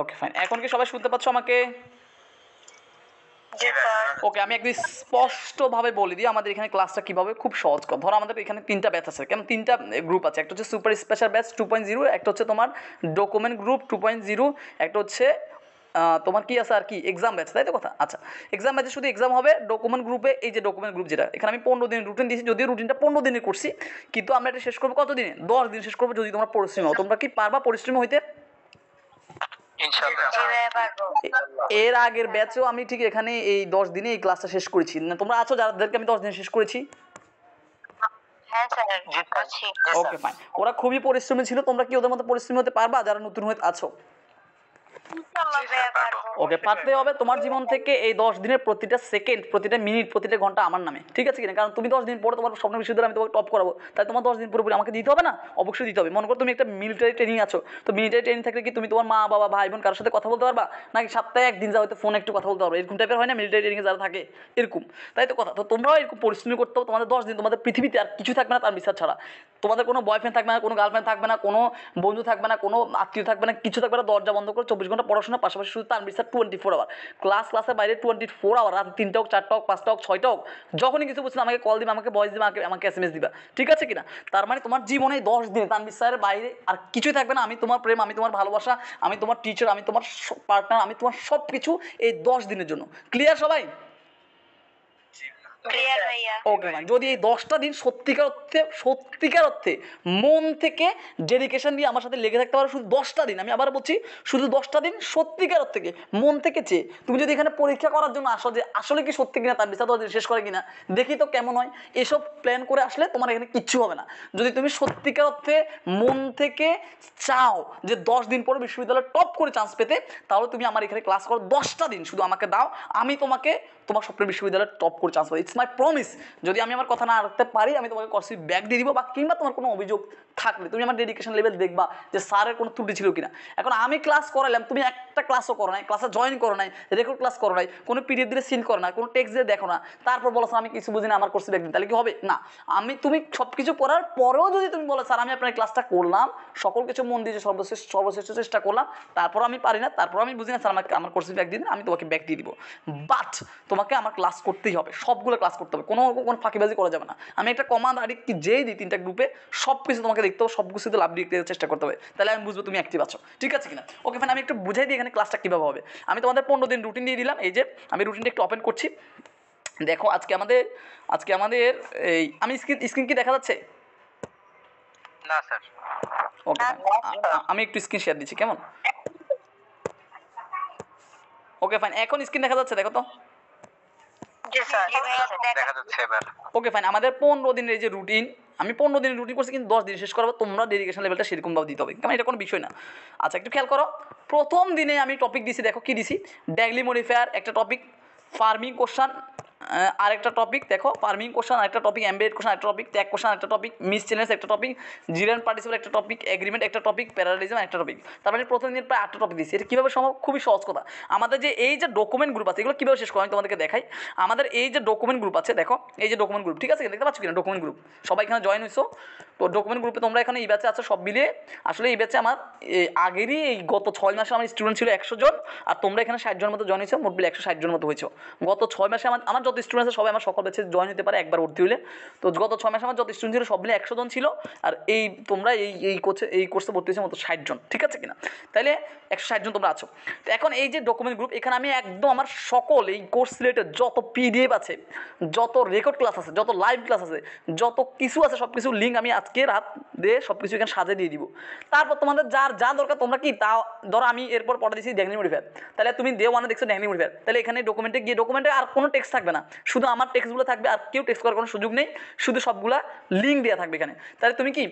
Okay fine, এখন কি সবাই শুনতে পাচ্ছ আমাকে? জি স্যার। ওকে, আমি একদম স্পষ্টভাবে বলে দিই আমাদের এখানে ক্লাসটা কীভাবে, খুব সহজ কথা। ধরো আমাদের এখানে 3টা ব্যাচ আছে, কেমন 3টা গ্রুপ আছে। একটা হচ্ছে সুপার স্পেশাল ব্যাচ 2.0, একটা হচ্ছে তোমার ডকুমেন্ট গ্রুপ 2.0, একটা হচ্ছে তোমার কি আছে আর কি এক্সাম ব্যাচ, তাই তো কথা? আচ্ছা, এক্সাম ব্যাচে শুধু এক্সাম হবে। ডকুমেন্ট গ্রুপে এই যে ডকুমেন্ট গ্রুপ যেটা, এখানে আমি 15 দিনের রুটিন দিয়েছি, যদিও রুটিনটা 15 দিনের করছি, কিন্তু আমরা এটা শেষ করবো কত দিনে? 10 দিন শেষ করবো, যদি তোমরা পরিশ্রমী হও। তোমরা কি পারবা পরিশ্রমী হইতে? ইনশাআল্লাহ। জি ভাইয়া পারবো। এর আগের ব্যাচেও আমি ঠিক এখানে এই 10 দিনে এই ক্লাসটা শেষ করেছি না? তোমরা আছো যাদেরকে আমি 10 দিনে শেষ করেছি? হ্যাঁ স্যার, আছি। ওকে ফাইন, ওরা খুবই পরিশ্রমী ছিল। তোমরা কি ওদের মতো পরিশ্রমী হতে পারবা যারা নতুন হয়ে আছো? ইনশাআল্লাহ ভাইয়া পারবো। ওকে, পারতে হবে। তোমার জীবন থেকে এই 10 দিনের প্রতিটা সেকেন্ড, প্রতিটা মিনিট, প্রতিটা ঘন্টা আমার নামে, ঠিক আছে কিনা? কারণ তুমি 10 দিন পরে তোমার স্বপ্ন বিশ্ববিদ্যালয়ে আমি তোমাকে টপ করাবো, তাই তোমার 10 দিন পুরোপুরি আমাকে দিতে হবে না? অবশ্যই দিতে হবে। মনে করো তুমি একটা মিলিটারি ট্রেনিং আছো, তো মিলিটারি ট্রেনিং থাকলে কি তুমি তোমার মা বাবা ভাই বোন কারোর সাথে কথা বলতে পারবা? নাকি সপ্তাহে একদিন যা হয়তো ফোনে একটু কথা বলতে পারবো? এরকম টাইপের হয় না মিলিটারি ট্রেনিংয়ে যারা থাকে, এরকম, তাই তো কথা? তো তোমরাও এরকম পরিশ্রমী করতে হবে। তোমাদের 10 দিন তোমাদের পৃথিবীতে আর কিছু থাকবে না তার বিশ্বাস ছাড়া। তোমাদের কোনো বয়ফ্রেন্ড থাকবে না, কোনো গার্লফ্রেন্ড থাকবে না, কোনো বন্ধু থাকবে না, কোনো আত্মীয় থাকবে না, কিছু থাকবে না। দরজা বন্ধ করে 24 ঘন্টা পড়াশোনার পাশাপাশি শুধু তার বিশ্বাস 24 আওয়ার ক্লাসের বাইরে 24 আওয়ার, রাত 3টা হোক 4টা হোক 5টা হোক 6টা হোক, যখনই কিছু বুঝলে আমাকে কল দিবে, আমাকে ভয়েস দিবে, আমাকে SMS দিবা, ঠিক আছে কিনা? তার মানে তোমার জীবনে 10 দিনে তানভীর স্যারের বাইরে আর কিছুই থাকবে না। আমি তোমার প্রেম, আমি তোমার ভালোবাসা, আমি তোমার টিচার, আমি তোমার পার্টনার, আমি তোমার সব কিছু এই 10 দিনের জন্য। ক্লিয়ার সবাই? ক্লিয়ার ভাইয়া। ওকে ম্যাম, যদি এই 10টা দিন সত্যিকার অর্থে মন থেকে ডেডিকেশন দিয়ে আমার সাথে লেগে থাকতে পারো, শুধু 10টা দিন, আমি আবার বলছি শুধু 10টা দিন সত্যিকার থেকে মন থেকে চেয়ে তুমি যদি এখানে পরীক্ষা করার জন্য আসো যে আসলে কি সত্যি কিনা, তার বিচার 10 দিন শেষ করে কিনা দেখি তো কেমন হয়, এসব প্ল্যান করে আসলে তোমার এখানে কিচ্ছু হবে না। যদি তুমি সত্যিকার অর্থে মন থেকে চাও যে 10 দিন পরে বিশ্ববিদ্যালয়ে টপ করে চান্স পেতে, তাহলে তুমি আমার এখানে ক্লাস করো 10টা দিন, শুধু আমাকে দাও, আমি তোমাকে তোমার স্বপ্নের বিশ্ববিদ্যালয়ে টপ করে চান্স পাবো। It's my promise. যদি আমি আমার কথা না রাখতে পারি, আমি তোমাকে কোর্স ফি ব্যাক দিয়ে দিব, বা কিংবা তোমার কোনো অভিযোগ থাকলে তুমি আমার ডেডিকেশন লেভেল দেখবা যে স্যারের কোনো ত্রুটি ছিল কিনা। এখন আমি ক্লাস করালাম, তুমি একটা ক্লাসও করো নাই, ক্লাসে জয়েন করো নাই, রেকর্ড ক্লাস করো নাই, কোনো পিডিএফ দিলে সিল করো না, কোনো টেক্সট দিয়ে দেখো না, তারপর বলো স্যার আমি কিছু বুঝি না, আমার কোর্স ব্যাক দিন, তাহলে কি হবে? না। তুমি সব কিছু করার পরেও যদি তুমি বলো স্যার আমি আপনার ক্লাসটা করলাম, সকল কিছু মন দিয়ে সর্বশ্রেষ্ঠ চেষ্টা করলাম, তারপর আমি পারি না, তারপর আমি বুঝি না স্যার আমাকে আমার কোর্স ব্যাক দিয়ে দিন, আমি তোমাকে ব্যাক দিয়ে দিব। বাট তোমাকে আমার ক্লাস করতেই হবে, সবগুলো ক্লাস করতে হবে, কোনো ফাঁকিবাজি করা যাবে না। আমি একটা কমান্ড আরে কি যেই দিই 3টা গ্রুপে, সব কিছু তোমাকে দেখতে হবে, সব কিছুতে লাভ দিতে চেষ্টা করতে হবে, তাহলে আমি বুঝবো তুমি অ্যাক্টিভ আছো, ঠিক আছে কিনা? ওকে ফাইন, আমি একটু বুঝাই দিই এখানে ক্লাসটা কীভাবে হবে। আমি তোমাদের 15 দিন রুটিন দিয়ে দিলাম। এই যে আমি রুটিনটা একটু ওপেন করছি, দেখো আজকে আমাদের এই আমি স্ক্রিন কি দেখা যাচ্ছে? না স্যার। ওকে, আমি একটু স্ক্রিন শেয়ার দিচ্ছি, কেমন? ওকে ফাইন, এখন স্ক্রিন দেখা যাচ্ছে, দেখো তো। জি স্যার, দেখা যাচ্ছে এবার। ওকে ফাইন, আমাদের 15 দিনের এই যে রুটিন, আমি 15 দিনের রুটিন করছি, কিন্তু 10 দিন শেষ করাবো। তোমরা ডেডিকেশন লেভেলটা সেরকমভাবে দিতে হবে, কারণ এটা কোনো বিষয় না। আচ্ছা, একটু খেয়াল করো, প্রথম দিনে আমি টপিক দিছি, দেখো কি দিছি, ডেইলি মডিফায়ার একটা টপিক, ফার্মিং কোশ্চান আরেকটা টপিক, দেখো ফার্মিং কোশ্চান আরেকটা টপিক, এমবিএড কোশ্চান একটা টপিক, ট্যাগ কোশ্চান একটা টপিক, মিস চ্যালেঞ্জ একটা টপিক, জিরান পার্টিসিপেল একটা টপিক, এগ্রিমেন্ট একটা টপিক, প্যারালিজম একটা টপিক। তার মানে প্রথম দিন প্রায় 8টা টপিক দিচ্ছি। এটা কীভাবে সম্ভব? খুবই সহজ কথা। আমাদের যে এই যে ডকুমেন্ট গ্রুপ আছে, এগুলো কীভাবে শেষ করা আমি তোমাদেরকে দেখাই। আমাদের এই যে ডকুমেন্ট গ্রুপ আছে, দেখো এই যে ডকুমেন্ট গ্রুপ, ঠিক আছে, দেখতে পাচ্ছ কিনা ডকুমেন্ট গ্রুপ? সবাই এখানে জয়েন হয়েছো তো ডকুমেন্ট গ্রুপে, তোমরা এখানে এই ব্যাচে আছো সব মিলিয়ে। আসলে এই ব্যাচে আমার আগেরই এই গত 6 মাসে আমার স্টুডেন্ট ছিল 100 জন, আর তোমরা এখানে 60 জন মতো জয়েন হয়েছো, মোট বিলে 160 জন মতো হয়েছো। গত 6 মাসে আমার যত স্টুডেন্ট আছে সবাই আমার সকল ব্যাচে জয়েন হতে পারে একবার ভর্তি হলে। তো গত 6 মাসে আমার যত স্টুডেন্ট ছিল সব মিলে 100 জন ছিল, আর তোমরা এই কোর্সে ভর্তি হয়েছে মতো 60 জন, ঠিক আছে কিনা? তাহলে 160 জন তোমরা আছো। তো এখন এই যে ডকুমেন্ট গ্রুপ, এখানে আমি একদম আমার সকল এই কোর্স রিলেটেড যত পিডিএফ আছে, যত রেকর্ড ক্লাস আছে, যত লাইভ ক্লাস আছে, যত কিছু আছে, সব কিছু লিঙ্ক আমি আজকে রাত দিয়ে সব কিছু এখানে সাজিয়ে দিয়ে দিব। তারপর তোমাদের যার যা দরকার তোমরা কি তা ধরো, আমি এরপর পড়া দিচ্ছি ড্যাংলি মডিফায়ার, তাহলে তুমি ডে 1 দেখছো ড্যাংলি মডিফায়ার, তাহলে এখানে ডকুমেন্টে গিয়ে ডকুমেন্টে আর কোনো টেক্সট থাকবে না, শুধু আমার টেক্সটগুলো থাকবে, আর কেউ টেক্সট করার কোনো সুযোগ নেই, শুধু সবগুলা লিঙ্ক দেওয়া থাকবে এখানে। তাহলে তুমি কি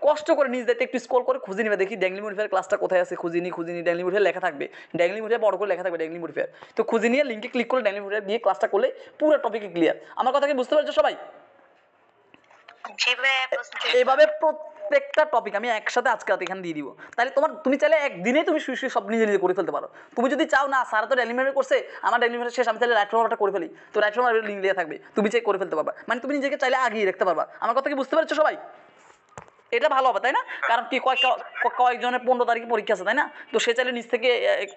কষ্ট করে নিজ দায়িত্বে একটু স্ক্রল করে খুঁজে নিবে, দেখি ড্যাংলি মডিফায়ার ক্লাসটা কোথায় আছে, খুঁজিনি ড্যাংলি মডিফায়ার লেখা থাকবে, ড্যাংলি মডিফায়ার বড় করে লেখা থাকবে ড্যাংলি মডিফায়ার, তো খুঁজে নিয়ে লিঙ্কে ক্লিক করে ড্যাংলি মডিফায়ার দিয়ে ক্লাসটা করলে পুরো টপিকে ক্লিয়ার। আমার কথা কি বুঝতে পারছো সবাই? এইভাবে প্রত্যেকটা টপিক আমি একসাথে আজকে রাতে এখানে দিয়ে দিব, তাহলে তুমি চাইলে একদিনে তুমি শুয়ে সব নিজে নিজে করে ফেলতে পারো। তুমি যদি চাও না স্যার তো ডেলিভারি করছে, আমার ডেলিভারি শেষ, আমি চাইলে রাইট ফরওয়ার্ডটা করে ফেলি, তো রাইট ফরওয়ার্ড লিঙ্ক দেওয়া থাকবে, তুমি চাই করে ফেলতে পারবা, মানে তুমি নিজেকে চাইলে আগিয়ে রাখতে পারবা। আমার কথা কি বুঝতে পারছো সবাই? এটা ভালো হবে তাই না? কারণ কি কয়েকজনের 15 তারিখে পরীক্ষা আছে তাই না? তো সে চাইলে নিজ থেকে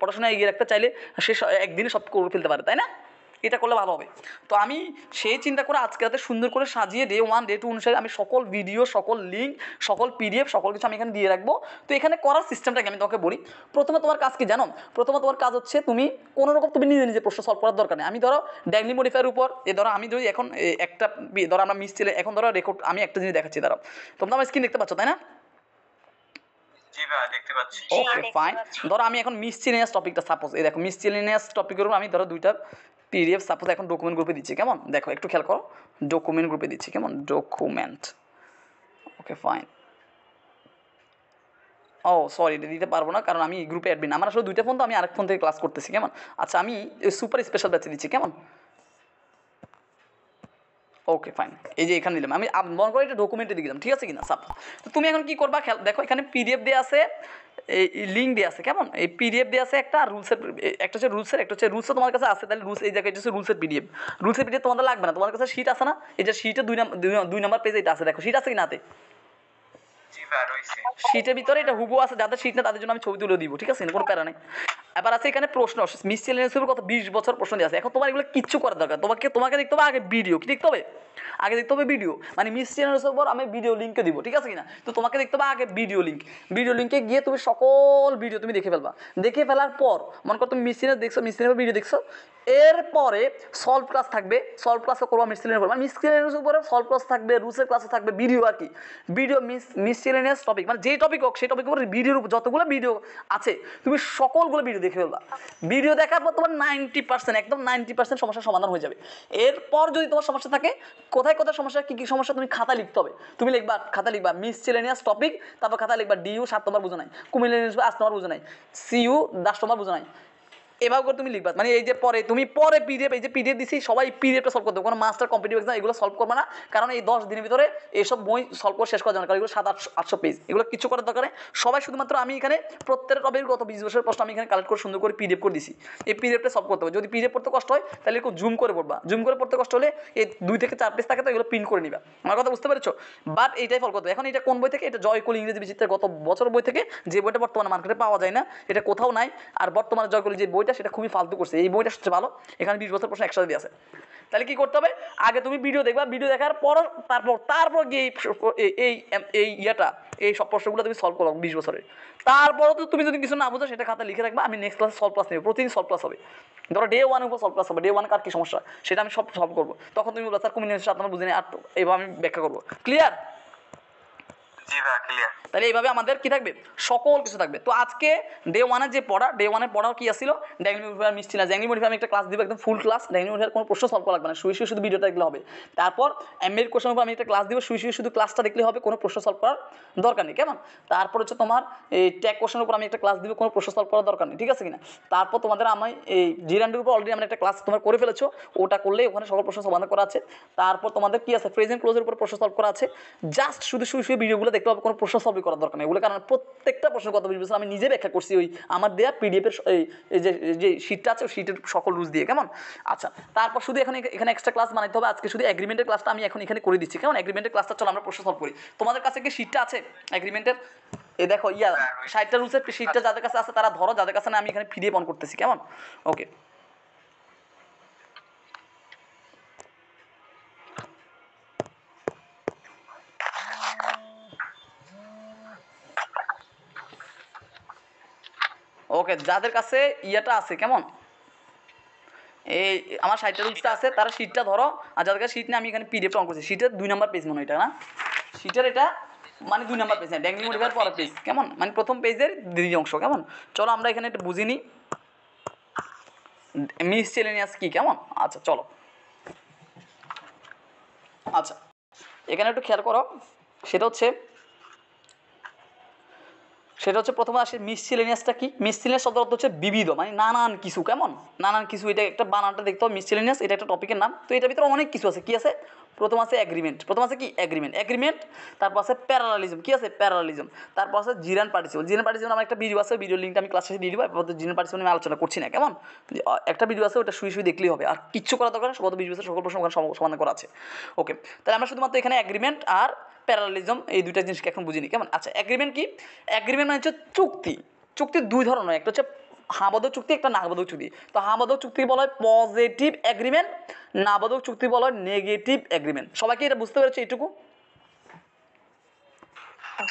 পড়াশোনা এগিয়ে রাখতে চাইলে সে একদিনে সব করে ফেলতে পারে তাই না? এটা করলে ভালো হবে। তো আমি সেই চিন্তা করে আজকে রাতে সুন্দর করে সাজিয়ে ডে 1 ডে 2 অনুসারে আমি সকল ভিডিও, সকল লিঙ্ক, সকল পিডিএফ, সকল কিছু আমি এখানে দিয়ে রাখবো। তো এখানে করার সিস্টেমটাকে আমি তোমাকে বলি। প্রথমে তোমার কাজ কি জানো? প্রথমে তোমার কাজ হচ্ছে তুমি কোনো রকম তুমি নিজে নিজে প্রশ্ন সলভ করার দরকার নেই। আমি ধরো ড্যাগলি মডিফায়ার উপর ধরো আমি যদি এখন একটা ধরো আমরা মিস ছেলে এখন ধরো রেকর্ড আমি একটা জিনিস দেখাচ্ছি ধরো তোমরা আমার স্ক্রিন দেখতে পাচ্ছ তাই না? জি ভাই দেখতে পাচ্ছি। ওকে দেখতে ফাইন। পাচ্ছি। ধরো আমি এখন মিসচেলিনিয়াস টপিকটা সাপোজ এই দেখো মিসচেলিনিয়াস টপিকের উপর আমি ধরো দুইটা পিডিএফ সাপোজ এখন ডকুমেন্ট গ্রুপে দিচ্ছি কেমন? দেখো একটু খেয়াল করো, ডকুমেন্ট গ্রুপে দিচ্ছি কেমন? Document. Okay fine. Oh sorry এটা দিতে পারবো না কারণ আমি গ্রুপে অ্যাডমিন। আমার আসলে দুইটা ফোন তো আমি আরেক ফোন থেকে ক্লাস করতেছি কেমন? আচ্ছা আমি সুপার স্পেশাল ব্যাচে দিচ্ছি কেমন? Okay fine. এই যে এখানে দিলাম আমি মনে করি এটা ডকুমেন্টে দিয়ে দিলাম ঠিক আছে কিনা সাপোজ। তো তুমি এখন কী করবা খেয়াল দেখো এখানে পিডিএফ দেওয়া আছে, এই লিঙ্ক দেওয়া আছে কেমন? এই পিডিএফ দেওয়া আছে একটা আর রুলসের একটা হচ্ছে রুলসের একটা হচ্ছে রুলসও তোমার কাছে আছে তাহলে রুলস এই জায়গায় হচ্ছে রুলসের পিডিএফ তোমাদের লাগবে না। তোমার কাছে শিট আছে না? এটা শিটে 2 নম্বর পেজে এটা আছে দেখো শিট আছে কি নাতে? জি ভাই রইছে। শীটের ভিতরে এটা হুবু আছে যাদের শীট না তাদের জন্য আমি ছবি তুলে দিব ঠিক আছে কোনো প্যারা নেই। এবার আছে এখানে প্রশ্ন মিসচেলিনিয়াসের কত 20 বছর প্রশ্ন দিয়ে আছে। এখন তোমার এগুলো কিচ্ছু করার দরকার তোমাকে দেখতে হবে আগে ভিডিও কি দেখতে হবে? আগে দেখতে হবে ভিডিও মানে মিসচেলিনিয়াসের উপর আমি ভিডিও লিঙ্কে দিব ঠিক আছে কিনা? তো তোমাকে দেখতে হবে আগে ভিডিও লিঙ্কে গিয়ে তুমি সকল ভিডিও তুমি দেখে ফেলবা। দেখে ফেলার পর মনে করো তুমি মিসচেলিনিয়াস দেখছো মিসচেলিনিয়াস ভিডিও দেখছো এরপরে সলভ ক্লাস থাকবে, সলভ ক্লাসও করবো মিসচেলিনিয়াস উপর মানে মিসচেলিনিয়াসের উপরে সলভ ক্লাস থাকবে, রুলসের ক্লাসে থাকবে ভিডিও আর কি ভিডিও মিসচেলিনিয়াস টপিক মানে যেই টপিক হোক সেই টপিকের উপর ভিডিওর উপর যতগুলো ভিডিও আছে তুমি সকলগুলো ভিডিও দেখে ফেলবা। ভিডিও দেখার পর তোমার 90% একদম 90% সমস্যার সমাধান হয়ে যাবে। এরপর যদি তোমার সমস্যা থাকে কোথায় কোথায় সমস্যা কী কী সমস্যা তুমি খাতা লিখতে হবে। তুমি খাতা লিখবা মিসচেলিনিয়াস টপিক তারপর খাতা লিখবা ডিইউ 7 নম্বর বুঝো নাই, কুমিল্লানিয়াস 8 নম্বর বুঝো নাই, সিইউ 10 নম্বর বুঝো নাই। এভাবে করে তুমি লিখবা মানে এই যে পরে পিডিএফ এই যে পিডিএফ দিছি সবাই পিডিএফটা সলভ করতে হবে। কোনো মাস্টার কম্পিটিটিভ এক্সাম এগুলো সলভ করবে না কারণ এই 10 দিনের ভিতরে এইসব বই সলভ করে শেষ করা যাবে না কারণ এগুলো 700-800 পেজ এগুলো কিছু করার দরকার নেই। সবাই শুধুমাত্র আমি এখানে প্রত্যেকটা টপিকের গত 20 বছরের প্রশ্ন আমি এখানে কালেক্ট করে সুন্দর করে পিডিএফ করে দিছি। এই পিডিএফটা সলভ করতে হবে। যদি পিডিএফ পড়তে কষ্ট হয় তাহলে একটু জুম করে পড়বা। জুম করে পড়তে কষ্ট হলে এই 2 থেকে 4 পেজ থাকে তো এগুলো প্রিন্ট করে নিবা। আমার কথা বুঝতে পেরেছো? বাট এইটাই ফলো করতে হবে। এখন এটা কোন বই থেকে? এটা জয়কুল ইংরেজি বিচিত্রের গত বছর বই থেকে যে বইটা বর্তমানে মার্কেটে পাওয়া যায় না এটা কোথাও নাই। আর বর্তমানে জয়কুল যে বইটা সেটা খুবই ফালতু করছে। এই বইটা সবচেয়ে ভালো এখানে 20 বছর প্রশ্ন একসাথে দিয়ে আছে। তাহলে কি করতে হবে? আগে তুমি ভিডিও দেখবা, ভিডিও দেখার পর তারপর গিয়ে এই সব প্রশ্নগুলো তুমি সলভ করো 20 বছরের। তারপরও তো তুমি যদি কিছু না বুঝো সেটা খাতা লিখে রাখবা। আমি নেক্সট ক্লাসে সলভ ক্লাস নেব, প্রতিদিন সলভ ক্লাস হবে। ধরো ডে 1 উপর সলভ ক্লাস হবে, ডে 1 কার কী সমস্যা সেটা আমি সব সলভ করবো। তখন তুমি বলো স্যার কমিউনিকেশন আপনার বুঝে নেই আর এইভাবে আমি ব্যাখ্যা করবো। ক্লিয়ার? জি ভাই ক্লিয়ার। তাহলে এইভাবে আমাদের কি থাকবে সকল কিছু থাকবে। তো আজকে ডে 1-এর যে পড়া ডে 1-এর পড়াও কি আসছিল ড্যাগলি মডিফায়ার মিসচেলিনিয়াস ড্যাগলি মডিফায়ার আমি একটা ক্লাস দিব একদম ফুল ক্লাস। ড্যাগলি মডিফায়ার কোনো প্রশ্ন সলভ করা লাগবে না, শুয়ে শুধু ভিডিওটা দেখলে হবে। তারপর এমএর কোশ্চেনের উপর আমি একটা ক্লাস দিব, শুয়ে শুধু ক্লাসটা দেখলে হবে, কোনো প্রশ্ন সলভ করার দরকার নেই কেমন? তারপর হচ্ছে তোমার এই ট্যাগ কোশ্চেনের উপর আমি একটা ক্লাস দিব, কোনো প্রশ্ন সলভ করার দরকার নেই ঠিক আছে কিনা? তারপর তোমাদের আমি এই জিরান্ডের উপর অলরেডি আমরা একটা ক্লাস তোমার করে ফেলেছো, ওটা করলে ওখানে সকল প্রশ্ন সমাধান করা আছে। তারপর তোমাদের কি আছে প্রেজেন্ট ক্লোজের উপর প্রশ্ন সলভ করা আছে। জাস্ট শুধু শুয়ে ভিডিওগুলো দেখতে হবে, কোনো প্রশ্ন সলভ করার দরকার নেই এগুলো কারণ প্রত্যেকটা প্রশ্ন গত 20 বছর আমি নিজে ব্যাখ্যা করছি ওই আমার দেওয়া পিডিএফের এই যে শিটটা আছে ওই শিটের সকল রুলস দিয়ে কেমন? আচ্ছা তারপর শুধু এখানে এক্সট্রা ক্লাস বানাইতে হবে। আজকে শুধু এগ্রিমেন্টের ক্লাসটা আমি এখন এখানে করে দিচ্ছি কেমন? এগ্রিমেন্টের ক্লাসটা চলো আমরা প্রশ্ন সলভ করি। তোমাদের কাছে কি শিটটা আছে এগ্রিমেন্টের? এই দেখো 60টা রুলসের শিটটা যাদের কাছে আছে তারা ধরো, যাদের কাছে না আমি এখানে পিডিএফ অন করতেছি কেমন? ওকে ওকে যাদের কাছে ইয়েটা আছে কেমন এই আমার 60টা রুলসটা আছে তারা শিটটা ধরো। আর যাদের কাছে শিট নেই আমি এখানে পিডিএফটা অন করছি। শিটের 2 নম্বর পেজ মনে হয় এটা না? শিটের এটা মানে 2 নম্বর পেজ না ড্যাগলি মডিফায়ার পরের পেজ কেমন? মানে প্রথম পেজের দ্বিতীয় অংশ কেমন? চলো আমরা এখানে একটু বুঝে নিই মিসচেলিনিয়াস কি কেমন? আচ্ছা চলো আচ্ছা এখানে একটু খেয়াল করো সেটা হচ্ছে প্রথমে আসে মিসচেলিনিয়াসটা কি? মিসচেলিনিয়াস শব্দের অর্থ হচ্ছে বিবিধ মানে নানান কিছু কেমন? নানান কিছু এটা একটা বানানটা দেখতে হবে মিসচেলিনিয়াস এটা একটা টপিকের নাম। তো এটার ভিতরে অনেক কিছু আছে। কি আছে? প্রথম আছে এগ্রিমেন্ট, প্রথম আছে কি এগ্রিমেন্ট, তারপর আছে প্যারালালিজম। কি আছে? প্যারালালিজম। তারপর আছে জিরান পার্টিসিপল আমার একটা ভিডিও আছে, ভিডিও লিঙ্কটা আমি ক্লাসে দিয়ে দিব। এরপর জিরান পার্টিসিপল আমি আলোচনা করছি না কেমন? একটা ভিডিও আছে ওটা শুয়ে দেখলেই হবে আর কিচ্ছু করা দরকার না। গত 20 বছর সকল প্রশ্ন ওখানে সমাধান করা আছে। ওকে তাহলে আমরা শুধুমাত্র এখানে এগ্রিমেন্ট আর প্যারালালিজম, এই দুইটা জিনিসকে এখন বুঝিনি কেমন। আচ্ছা অ্যাগ্রিমেন্ট কি? অ্যাগ্রিমেন্ট মানে হচ্ছে চুক্তি। চুক্তি দুই ধরনের, একটা হচ্ছে হাবাধক চুক্তি, একটা নাবাধক চুক্তি। তো হাবাধক চুক্তি বলা হয় পজিটিভ অ্যাগ্রিমেন্ট, নাবাধক চুক্তি বলা হয় নেগেটিভ অ্যাগ্রিমেন্ট। সবাইকে এটা বুঝতে পেরেছো এইটুকু?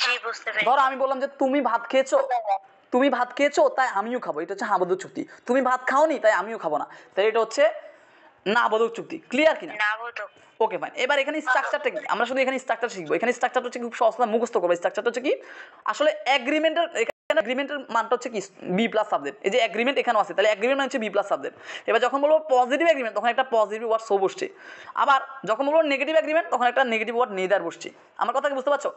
জি বুঝতে পেরেছি। ধরো আমি বললাম যে তুমি ভাত খেয়েছো, তুমি ভাত খেয়েছো তাই আমিও খাবো, এটা হচ্ছে হাবাধক চুক্তি। তুমি ভাত খাওনি তাই আমিও খাবো না, তাই এটা হচ্ছে নাবাধক চুক্তি। ক্লিয়ার কিনা? না বোধক। Okay fine. এবার এখানে স্ট্রাকচারটা কি? আমরা শুধু এখানে স্ট্রাকচার শিখবো। এখানে স্ট্রাকচারটা হচ্ছে খুব সহজ না, মুখস্থ করবো। স্ট্রাকচারটা হচ্ছে কি আসলে অ্যাগ্রিমেন্টের, এখানে অ্যাগ্রিমেন্টের মানটা হচ্ছে কি বি প্লাস সাবজেক্ট। এই যে অ্যাগ্রিমেন্ট এখানে আছে, তাহলে অ্যাগ্রিমেন্ট মানে হচ্ছে বি প্লাস সাবজেক্ট। এবার যখন বলবো পজিটিভ অ্যাগ্রিমেন্ট তখন একটা পজিটিভ ওয়ার্ড সো বসছে, আবার যখন বলবো নেগেটিভ অ্যাগ্রিমেন্ট তখন একটা নেগেটিভ ওয়ার্ড নেদার বসছে। আমার কথা কি বুঝতে পারছো?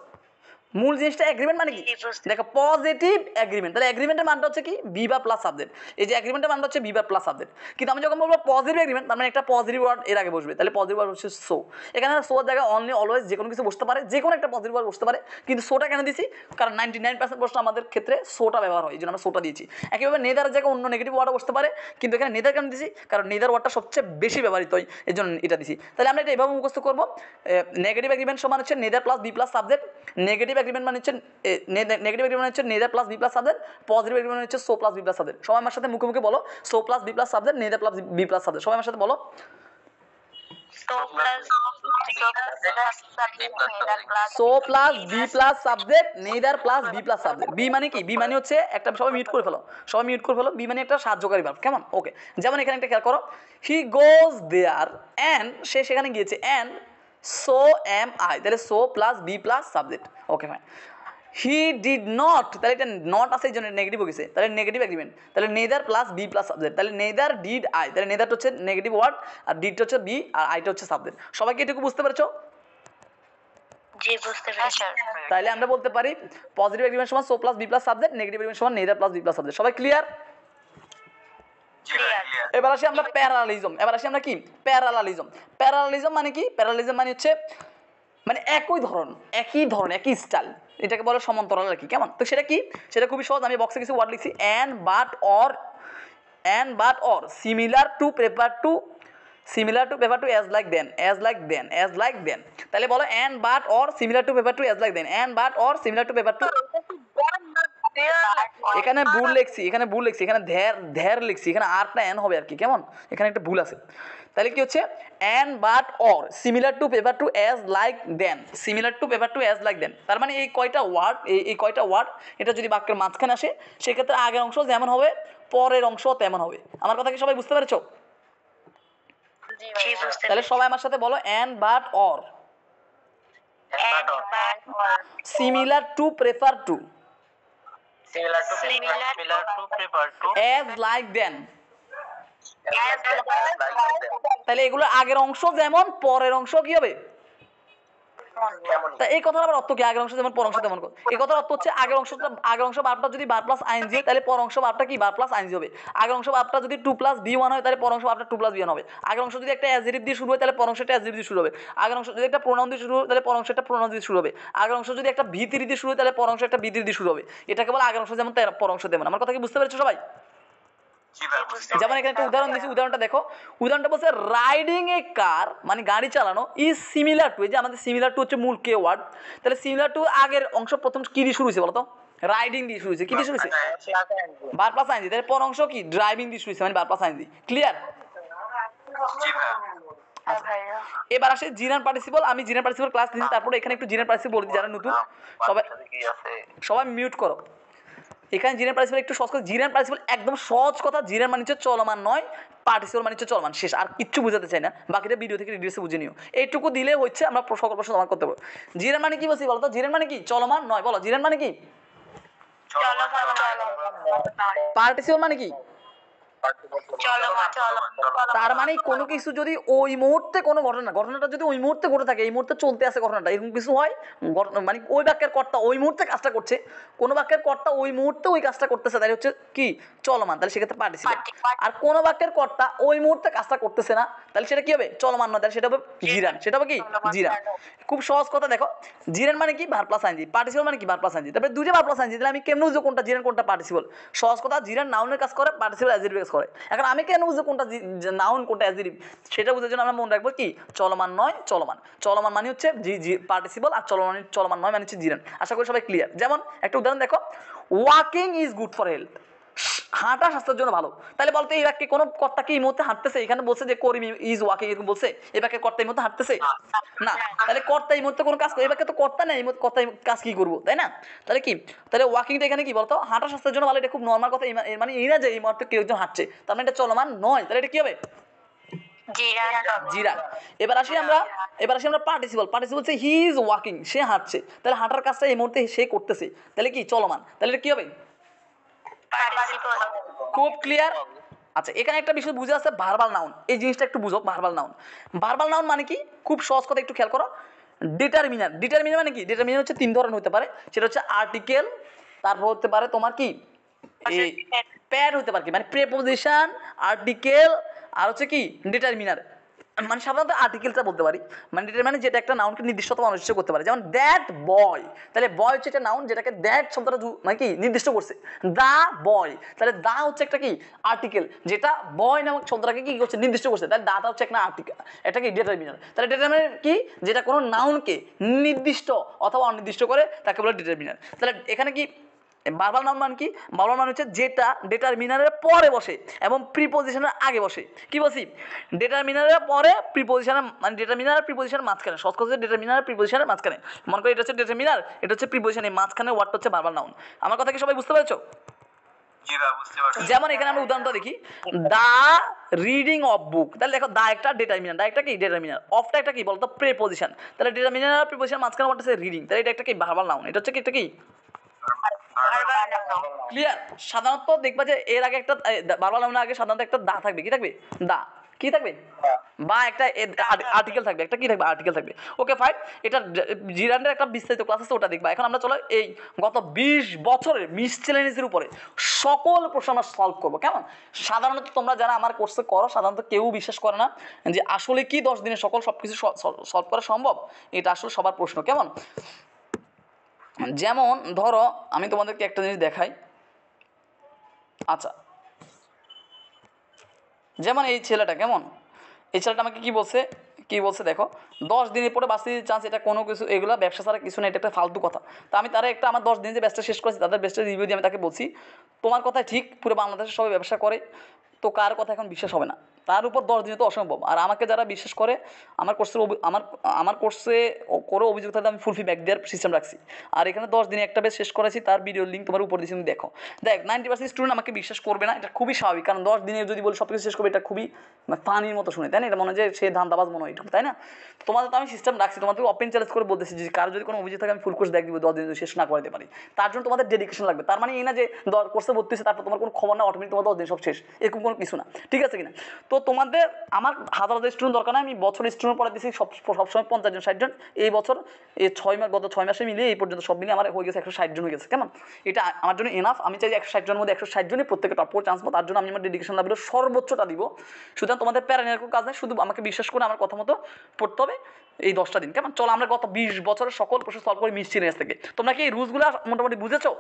মূল জিনিসটা এগ্রিমেন্ট মানে কি? দেখো পজিটিভ এগ্রিমেন্ট, তাহলে এগ্রিমেন্টের মানটা হচ্ছে কি বি বা প্লাস সাবজেক্ট। এই যে এগ্রিমেন্টের মানটা হচ্ছে বি বা প্লাস সাবজেক্ট। কিন্তু আমি যখন বলবো পজিটিভ এগ্রিমেন্ট তার মানে একটা পজিটিভ ওয়ার্ড এর আগে বসবে, তাহলে পজিটিভ ওয়ার্ড হচ্ছে সো। এখানে সোর জায়গায় অনলি অলওয়েজ যে কোনো কিছু বসতে পারে, যে কোনো একটা পজিটিভ ওয়ার্ড বসতে পারে। কিন্তু সোটা কেন দিছি? কারণ 99% প্রশ্ন আমাদের ক্ষেত্রে সোটা ব্যবহার হয়, এই জন্য আমরা সোটা দিয়েছি। একইভাবে নেদারের জায়গায় অন্য নেগেটিভ ওয়ার্ডও বসতে পারে, কিন্তু এখানে নেদার কেন দিছি? কারণ নেদার ওয়ার্ডটা সবচেয়ে বেশি ব্যবহৃত হয়, এই জন্য এটা দিছি। তাহলে আমরা এটা এভাবে মুখস্থ করবো, নেগেটিভ এগ্রিমেন্ট সমান হচ্ছে neither plus B plus subject. Negative agreement মানে হচ্ছে নেগেটিভ এগ্রিমেন্ট হচ্ছে neither plus B plus subject. Positive agreement হচ্ছে so plus B plus subject. সবাই আমার সাথে মুখে মুখে বলো, so plus B plus subject, neither plus B plus subject. সবাই আমার সাথে বলো। So plus B plus subject, neither plus B plus subject. Be মানে কি? বি মানে হচ্ছে একটা, সবাই মিউট করে ফেলো, সবাই মিউট করে ফেলো। বি মানে একটা সাহায্যকারী ভার্ব, কেমন? ওকে। যেমন এখানে একটা খেয়াল করো, হি গোজ দেয়ার অ্যান্ড, সে সেখানে গিয়েছে, অ্যান্ড সো এম আই, তাহলে so plus B plus subject. Okay fine. He did not, তাহলে এটা নট আছে এই জন্য নেগেটিভ হয়ে গেছে, তাহলে নেগেটিভ এগ্রিমেন্ট। তাহলে neither plus B plus subject, তাহলে নেদার ডিড আই, তাহলে নেদারটা হচ্ছে নেগেটিভ ওয়ার্ড, আর ডিডটা হচ্ছে বি, আর আইটা হচ্ছে সাবজেক্ট। সবাইকে এটুকু বুঝতে পেরেছো? জি বুঝতে পেরেছি। তাহলে আমরা বলতে পারি পজিটিভ এগ্রিমেন্ট সমান so plus B plus subject, negative agreement সমান neither plus B plus subject. সবাই ক্লিয়ার? জি ভাই ক্লিয়ার। এবার আসি আমরা প্যারালালিজম। এবার আসি আমরা কি প্যারালালিজম। প্যারালালিজম মানে কি? প্যারালালিজম মানে হচ্ছে মানে একই ধরন, একই ধরন, একই স্টাইল, এটাকে বলে সমান্তরাল আর কি, কেমন? তো সেটা কি? সেটা খুবই সহজ। আমি বক্সে কিছু ওয়ার্ড লিখছি, and but or, and but or, similar to prefer to, similar to prefer to, as like than, as like than, as like than. তাহলে বলো and but or similar to prefer to, as like than, and but or similar to prefer to. এখানে ভুল লিখছি, এখানে ভুল লিখছি, এখানে ধ্যার লিখছি, এখানে আরটা এন হবে আর কি, কেমন? এখানে একটা ভুল আছে। তাহলে কি হচ্ছে? And but or similar to prefer to as like than, similar to prefer to as like than. তার মানে এই কয়টা ওয়ার্ড, এই কয়টা ওয়ার্ড, এটা যদি বাক্যের মাঝখানে আসে সেক্ষেত্রে আগের অংশ যেমন হবে পরের অংশ তেমন হবে। আমার কথা কি সবাই বুঝতে পেরেছো? জি বুঝতে তাহলে সবাই আমার সাথে বলো, and but or similar to prefer to Similar to prefer to as like than. তাহলে এগুলো আগের অংশ যেমন পরের অংশ কি হবে? তা এই কথার আবার অর্থ কি? আগের অংশ যেমন পর অংশ তেমন। এই কথার অর্থ হচ্ছে আগের অংশ ভার্বটা যদি বার প্লাস আইএনজি হয় তাহলে পর অংশ ভার্বটা কি বার প্লাস আইএনজি হবে। আগের অংশ ভার্বটা যদি 2 প্লাস বি1 হয় তাহলে পর অংশ ভার্বটা 2 প্লাস বি1 হবে। আগের অংশ যদি একটা অ্যাডজেক্টিভ দিয়ে শুরু হয় তাহলে পর অংশটা অ্যাডজেক্টিভ দিয়ে শুরু হবে। আগের অংশ যদি একটা প্রোনাউন দিয়ে শুরু হয় তাহলে পর অংশটা প্রোনাউন দিয়ে শুরু হবে। আগের অংশ যদি একটা ভি3 দিয়ে শুরু হয় তাহলে পর অংশ একটা বি3 দিয়ে শুরু হবে। এটাকে বলে আগের অংশ যেমন পর অংশ তেমন। আমার কথা কি বুঝতে পেরেছো সবাই? জি ভাই বুঝতে যেমন এখানে একটা উদাহরণ দিয়েছি, উদাহরণটা দেখো। উদাহরণটা বলছে রাইডিং এ কার, মানে গাড়ি চালানো, ইজ সিমিলার টু, এই যে আমাদের সিমিলার টু হচ্ছে মূল কে ওয়ার্ড, তাহলে সিমিলার টু আগের অংশ প্রথম কি দিয়ে শুরু হয়েছে বলো তো? রাইডিং দিয়ে শুরু হয়েছে। কি দিয়ে শুরু হয়েছে? বার প্লাস আইনজি। তাহলে পর অংশ কি? ড্রাইভিং দিয়ে শুরু হয়েছে, মানে বার প্লাস আইনজি। ক্লিয়ার? জি ভাই। এবার আসে জিরান পার্টিসিপল। আমি জিরান পার্টিসিপল ক্লাস দিয়েছি, তারপরে এখানে একটু জিরান পার্টিসিপল বলে দিই যারা নতুন। সবাই মিউট করো। এখানে জিরান পার্টিসিপল একটু সহজ কথা। জিরান পার্টিসিপল একদম সহজ কথা। জিরান মানে হচ্ছে চলমান নয়, পার্টিসিপল মানে হচ্ছে চলমান, শেষ। আর কিচ্ছু বোঝাতে চাই না, বাকিটা ভিডিও থেকে ডিটেলসে বুঝে নিও। এইটুকু দিলে হচ্ছে আমরা সকল প্রশ্ন সমাধান করতে পারবো। জিরান মানে কি বলছি বলো তো? জিরান মানে কি? চলমান নয়। বলো জিরান মানে কি? পার্টিসিপল মানে কি? তার মানে কোনো কিছু যদি ওই মুহূর্তে কোনো ঘটনাটা যদি ওই মুহূর্তে ঘটে থাকে, এই মুহূর্তে চলতে আছে ঘটনাটা, এরকম কিছু হয়, মানে ওই বাক্যের কর্তা ওই মুহূর্তে কাজটা করছে, কোনো বাক্যের কর্তা ওই মুহূর্তে ওই কাজটা করতেছে, তাই হচ্ছে কি চলমান, তাহলে সেক্ষেত্রে পার্টিসিপল। আর কোন বাক্যের কর্তা ওই মুহূর্তে কাজটা করতেছে না, তাহলে সেটা কি হবে? চলমান নয়, তাহলে সেটা হবে জিরান। সেটা হবে কি? জিরান। খুব সহজ কথা দেখো, জিরান মানে কি? Verb plus ING. পার্টিসিপল মানে কি? Verb plus I N G. তারপরে দুইটা ভার্ব প্লাস আইএনজি, তাহলে আমি কেমনে বুঝবো কোনটা জিরান কোনটা পার্টিসিপল? সহজ কথা, জিরান নাউনের কাজ করে, পার্টিসিপল অ্যাডজেক্টিভের কাজ করে। এখন আমি কেন বুঝবো কোনটা নাউন কোনটা অ্যাডজেক্টিভ? সেটা বুঝার জন্য আমরা মনে রাখবো কি? চলমান নয় চলমান। চলমান মানে হচ্ছে পার্টিসিপল, আর চলমান নয় মানে হচ্ছে জিরান। আশা করি সবাই ক্লিয়ার। যেমন একটা উদাহরণ দেখো, walking is good for health. হাঁটা স্বাস্থ্যের জন্য ভালো। তাহলে বলতে এই বাক্যে কোনো কর্তা কি এই মুহূর্তে হাঁটতেছে? এখানে বলছে যে করিম ইজ ওয়াকিং, এরকম বলছে? এই বাক্যে কর্তা এই মুহূর্তে হাঁটতেছে না। তাহলে কর্তা এই মুহূর্তে কোনো কাজ করে, এই বাক্যে তো কর্তা নেই, এই মুহূর্তে কর্তা কাজ কি করবো, তাই না? তাহলে কি? তাহলে ওয়াকিংটা এখানে কি বলতো? হাঁটা স্বাস্থ্যের জন্য ভালো, এটা খুব নর্মাল কথা। এর মানে এই না যে এই মুহূর্তে কেউ একজন হাঁটছে, তার মানে এটা চলমান নয়, তাহলে এটা কি হবে? জিরান। এবার আসি আমরা পার্টিসিপল। পার্টিসিপল হচ্ছে হি ইজ ওয়াকিং, সে হাঁটছে। তাহলে হাঁটার কাজটা এই মুহূর্তে সে করতেছে, তাহলে কি? চলমান। তাহলে এটা কি হবে? খুব ক্লিয়ার। আচ্ছা, এখানে একটা বিষয় বুঝে আছে, ভার্বাল নাউন। এই জিনিসটা একটু বুঝো, ভার্বাল নাউন। ভার্বাল নাউন মানে কি? খুব সহজ কথা, একটু খেয়াল করো। ডিটারমিনার। ডিটারমিনার মানে কি? ডিটারমিনার হচ্ছে তিন ধরনের হতে পারে। সেটা হচ্ছে আর্টিকেল, তারপর হতে পারে তোমার কি এই প্যাড হতে পারে কি, মানে প্রেপোজিশন, আর্টিকেল, আর হচ্ছে কি ডিটারমিনার। মানে সাধারণত আর্টিকেলটা বলতে পারি, মানে ডিটারমিনার যেটা একটা নাউনকে নির্দিষ্টতম অনির্দিষ্ট করতে পারে। যেমন দ্যাট বয়, তাহলে বয় হচ্ছে একটা নাউন যেটাকে দ্যাট শব্দটা মানে কি নির্দিষ্ট করছে। দা বয়, তাহলে দা হচ্ছে একটা কি আর্টিকেল, যেটা বয় নামক শব্দটাকে কি করছে? নির্দিষ্ট করছে। তাহলে দাটা হচ্ছে একটা আর্টিকেল, এটা কি ডিটারমিনার। তাহলে ডিটারমিনার কি? যেটা কোনো নাউনকে নির্দিষ্ট অথবা অনির্দিষ্ট করে, তাকে বলে ডিটারমিনার। তাহলে এখানে কি ভার্বাল নাউন মানে কি? ভার্বাল নাউন হচ্ছে যেটা ডিটারমিনারের পরে বসে এবং প্রিপোজিশনের আগে বসে। কি বলছি? ডিটারমিনারের পরে প্রিপোজিশনের, মানে ডিটারমিনার প্রিপোজিশনের মাঝখানে। সহজ কথা হচ্ছে ডিটারমিনার প্রিপোজিশনের মাঝখানে। মনে করি এটা হচ্ছে ডিটারমিনার, এটা হচ্ছে প্রিপোজিশনের মাঝখানে ওয়ার্ডটা হচ্ছে ভার্বাল নাউন। আমার কথা কি সবাই বুঝতে পেরেছো? জি ভাই বুঝতে পারছি। যেমন এখানে আমরা উদাহরণটা দেখি, দা রিডিং অফ বুক। তাহলে দেখো দা একটা ডিটারমিনার, দা একটা কি ডিটারমিনার, অফটা একটা কি বলতো? প্রিপোজিশন। তাহলে ডিটারমিনার আর প্রিপোজিশন মাঝখানে ওয়ার্ডটা হচ্ছে রিডিং, তাহলে এটা একটা কি ভার্বাল নাউন। এটা হচ্ছে কি? এটা কি ক্লিয়ার? সাধারণত দেখবা যে এর আগে একটা ভার্বাল নাউনের আগে সাধারণত একটা দা থাকবে। কি থাকবে? দা। কি থাকবে? বা একটা আর্টিকেল থাকবে, একটা কি থাকবে? আর্টিকেল থাকবে। Okay fine. এটা জিরান্ডের একটা বিস্তারিত ক্লাস আছে, ওটা দেখবা। এখন আমরা চলো এই গত 20 বছরের মিসচেলেনিয়াসের উপরে সকল প্রশ্ন আমরা সলভ করবো, কেমন? সাধারণত তোমরা যারা আমার কোর্সে করো, সাধারণত কেউ বিশ্বাস করে না যে আসলে কি 10 দিনে সব কিছু সলভ করা সম্ভব। এটা আসলে সবার প্রশ্ন, কেমন? যেমন ধরো আমি তোমাদেরকে একটা জিনিস দেখাই। আচ্ছা, যেমন এই ছেলেটা, কেমন? এই ছেলেটা আমাকে কি বলছে দেখো, 10 দিনের পরে বাঁচতে চান্স, এটা কোনো কিছু, এগুলো ব্যবসা ছাড়া কিছু না, এটা একটা ফালতু কথা। তা আমি তারা একটা আমার 10 দিন যে ব্যবসা শেষ করেছি, তাদের ব্যবসা রিভিউ দিয়ে আমি তাকে বলছি, তোমার কথাই ঠিক, পুরো বাংলাদেশের সবাই ব্যবসা করে, তো কার কথা এখন বিশ্বাস হবে না? তার উপর 10 দিনে তো অসম্ভব। আর আমাকে যারা বিশ্বাস করে, আমার কোর্সে করে অভিযোগ থাকলে আমি ফুল ফি ব্যাক দেওয়ার সিস্টেম রাখছি। আর এখানে 10 দিনে একটা বেশ শেষ করেছি, তার ভিডিওর লিঙ্ক তোমার উপর দিয়েছি, তুমি দেখো। 90% স্টুডেন্ট আমাকে বিশ্বাস করবে না, এটা খুবই স্বাভাবিক, কারণ 10 দিনে যদি বলি সব কিছু শেষ করবে, এটা খুবই ফানির মতো শুনে, তাই না? এটা মনে হয় যে সে ধান্দাবাজ মনে হয়, এটুকু, তাই না? তোমাদের তো আমি সিস্টেম রাখছি, তোমাদের ওপেন চ্যালেঞ্জ করে বলতেছি যে কারো যদি কোনো অভিযোগ থাকে আমি ফুল কোর্স দেখ দিব, 10 দিন শেষ না করতে পারি। তার জন্য তোমাদের ডেডিকেশন লাগবে। তার মানে এই না যে কোর্সে ভর্তি হচ্ছে তারপর তোমার কোনো খবর না, অটোমেটিক তোমার 10 দিন সব শেষ, এরকম কোনো কিছু না, ঠিক আছে কিনা? তো তোমাদের আমার হাজার স্টুডেন্ট দরকার না, আমি বছর স্টুডেন্ট পড়া দিচ্ছি সবসময় 50 জন 60 জন। এই বছর এই 6 মাস, গত 6 মাসে মিলিয়ে এই পর্যন্ত সব মিলিয়ে আমার হয়ে গেছে 160 জন হয়ে গেছে, কেমন? এটা আমার জন্য এনাফ। আমি চাই যে 160 জনের মধ্যে 160 জনই প্রত্যেকে টপ করে চান্স পাবো, তার জন্য আমি আমার ডেডিকেশন লেভেলে সর্বোচ্চটা দিব। সুতরাং তোমাদের প্যারানের কোনো কাজ নেই, শুধু আমাকে বিশ্বাস করে আমার কথা মতো পড়তে হবে এই 10টা দিন, কেমন? চলো আমরা গত 20 বছরের সকল প্রশ্ন সলভ করে মিসচেলেনিয়াস থেকে। তোমরা কি এই রুলসগুলো মোটামুটি বুঝেছো?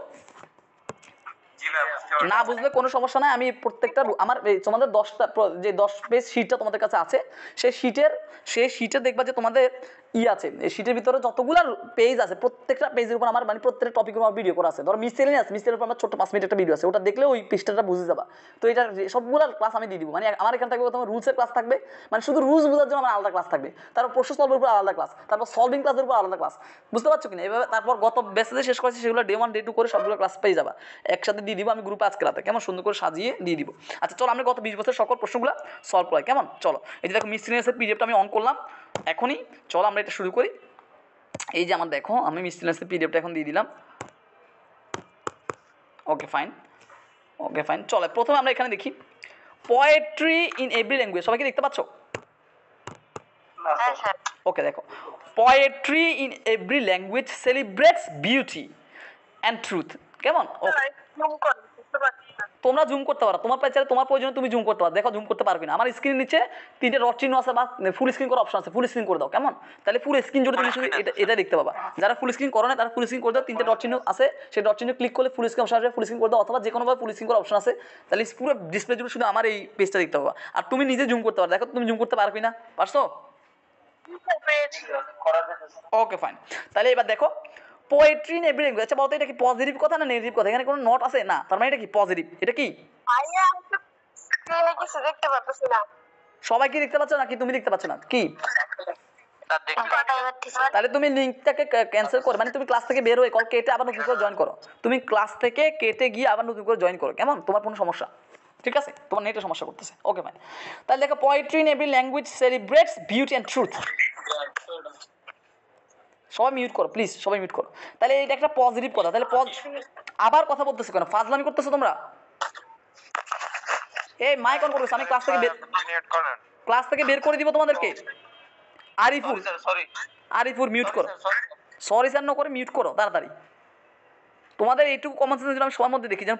না বুঝলে কোনো সমস্যা নাই, আমি প্রত্যেকটা আমার তোমাদের 10টা যে 10 পেজ শিটটা তোমাদের কাছে আছে, সেই শিটে দেখবা যে তোমাদের আছে, এই শিটের ভিতরে যতগুলো পেজ আছে প্রত্যেকটা পেজের উপর আমার মানে প্রত্যেকটা টপিকের উপর ভিডিও করা আছে। ধরো মিসচেলেনিয়াসের উপর আমার ছোট্ট 5 মিনিট একটা ভিডিও আছে, ওটা দেখলে ওই পৃষ্ঠাটা বুঝে যাবা। তো এটা সবগুলো ক্লাস আমি দিয়ে দিব, মানে আমার এখানে থাকবে তোমার রুলসের ক্লাস থাকবে, মানে শুধু রুলস বোঝার জন্য আমার আলাদা ক্লাস থাকবে, তারপর প্রশ্ন সলভের উপর আলাদা ক্লাস, তারপর সলভিং ক্লাসের উপর আলাদা ক্লাস, বুঝতে পারছো কিনা? এভাবে তারপর গত ব্যাচে শেষ করেছি সেগুলো ডে 1 ডে 2 করে সবগুলো ক্লাস পেয়ে যাবা, একসাথে দিয়ে দিব আমি গ্রুপে আজকে রাতে, কেমন? সুন্দর করে সাজিয়ে দিয়ে দিব। আচ্ছা চলো আমরা গত 20 বছরের সকল প্রশ্নগুলো সলভ করাই, কেমন? চলো এই যে দেখো মিসচেলেনিয়াসের পিডিএফটা আমি অন করলাম এখনই, চলো আমরা এটা শুরু করি। এই যে আমার দেখো আমি মিসচেলেনিয়াসের পিডিএফটা এখন দিয়ে দিলাম। ওকে ফাইন, চলো প্রথমে আমরা এখানে দেখি পোয়েট্রি ইন এভরি ল্যাঙ্গুয়েজ। সবাই কি দেখতে পাচ্ছ? ওকে দেখো, poetry in every language celebrates beauty and truth, কেমন? ওকে তোমরা জুম করতে পারো, তোমার চাইলে তোমার প্রয়োজনে তুমি জুম করতে পারো। দেখো জুম করতে পারবে না, আমার স্ক্রিন নিচে 3টে ডট চিহ্ন আছে বা ফুল স্ক্রিন করার অপশন আছে, ফুল স্ক্রিন করে দাও কেমন। তাহলে ফুল স্ক্রিন জুড়ে তুমি শুধু এটা দেখতে পাবা। যারা ফুল স্ক্রিন করো না তারা ফুল স্ক্রিন করে দাও, 3টে ডট চিহ্ন আছে, সেই ডট চিহ্ন ক্লিক করলে ফুল স্ক্রিন অপশন আসবে, ফুল স্ক্রিন করে দাও, অথবা যে কোনোভাবে ফুল স্ক্রিন করার অপশন আছে। তাহলে পুরো ডিসপ্লে জুড়ে শুধু আমার এই পেজটা দেখতে পাবা। আর তুমি নিজে জুম করতে পারো, দেখো তুমি জুম করতে পারবে না, পারছো? পেরেছি। Okay fine. তাহলে এবার দেখো পোয়েট্রি ইন এভরি ল্যাঙ্গুয়েজ। আচ্ছা বলতো এটা কি পজিটিভ কথা না নেগেটিভ কথা? এখানে কোনো নট আছে না, তার মানে এটা কি পজিটিভ। এটা কি ভাইয়া আমি তো স্ক্রিনে কিছু দেখতে পাচ্ছি না। সবাই কি দেখতে পাচ্ছ নাকি তুমি দেখতে পাচ্ছ না কি? তাহলে তুমি লিঙ্কটাকে ক্যান্সেল করে, মানে তুমি ক্লাস থেকে বের হয়ে কল কেটে আবার নতুন করে জয়েন করো। তুমি ক্লাস থেকে কেটে গিয়ে আবার নতুন করে জয়েন করো কেমন? তোমার কোনো সমস্যা, ঠিক আছে? তোমার নেটে সমস্যা করতেছে, ওকে ফাইন। তাহলে দেখো poetry in every language celebrates beauty and truth. সবাই মিউট করো প্লিজ, সবাই মিউট করো। তাহলে এটা একটা পজিটিভ কথা। তাহলে আবার কথা বলতেছো কেন? ফাজলামি করতেছো তোমরা? এই মাইক অন করতেছো, আমি ক্লাস থেকে বের করে দিব তোমাদেরকে। আরিফুর, আরিফুর মিউট করো। সরি স্যার না করে মিউট করো তাড়াতাড়ি। তোমাদের এইটুকু কমন সেন্স আমি সবার মধ্যে দেখি, যেন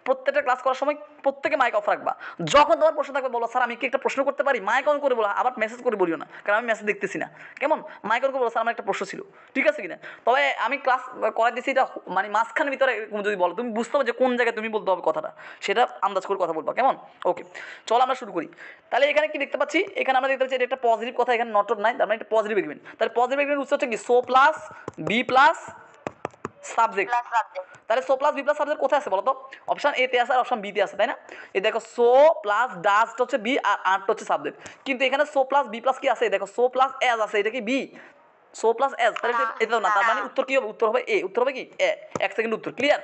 প্রত্যেকটা ক্লাস করার সময় প্রত্যেকে মাইক অফ রাখবা। যখন তোমার প্রশ্ন থাকবে বলো স্যার আমি কি একটা প্রশ্ন করতে পারি, মাইক অন করে বলো। আবার মেসেজ করে বলিও না, কারণ আমি মেসেজ দেখতেছি না কেমন। মাইক অন করে বলো স্যার আমার একটা প্রশ্ন ছিল, ঠিক আছে কিনা? তবে আমি ক্লাস করাই দিচ্ছি, এটা মানে মাঝখানের ভিতরে এরকম যদি বলো, তুমি বুঝতে হবে যে কোন জায়গায় তুমি বলতে হবে কথাটা, সেটা আন্দাজ করে কথা বলবা কেমন। ওকে চলো আমরা শুরু করি। তাহলে এখানে কি দেখতে পাচ্ছি? এখানে আমরা দেখতে পাচ্ছি এটা একটা পজিটিভ কথা, এখানে নট নাই, তার মানে একটা পজিটিভ এগ্রিমেন্ট। তাহলে পজিটিভ এগ্রিমেন্ট উৎস হচ্ছে কি so plus B plus subject. তাহলে so plus B plus subject কোথায় আছে বলো তো? অপশন এ তে আছে আর অপশন বি তে আছে, তাই না? এই দেখো সো প্লাস ডাস্ট হচ্ছে বি আর আর্ট হচ্ছে সাবজেক্ট, কিন্তু এখানে সো প্লাস বি প্লাস কি আছে? দেখো সো প্লাস এজ আছে, এটা কি বি? সো প্লাস এজ, তাহলে এটা না, তার মানে উত্তর কি হবে? উত্তর হবে এ। উত্তর হবে কি এ। 1 সেকেন্ড উত্তর ক্লিয়ার।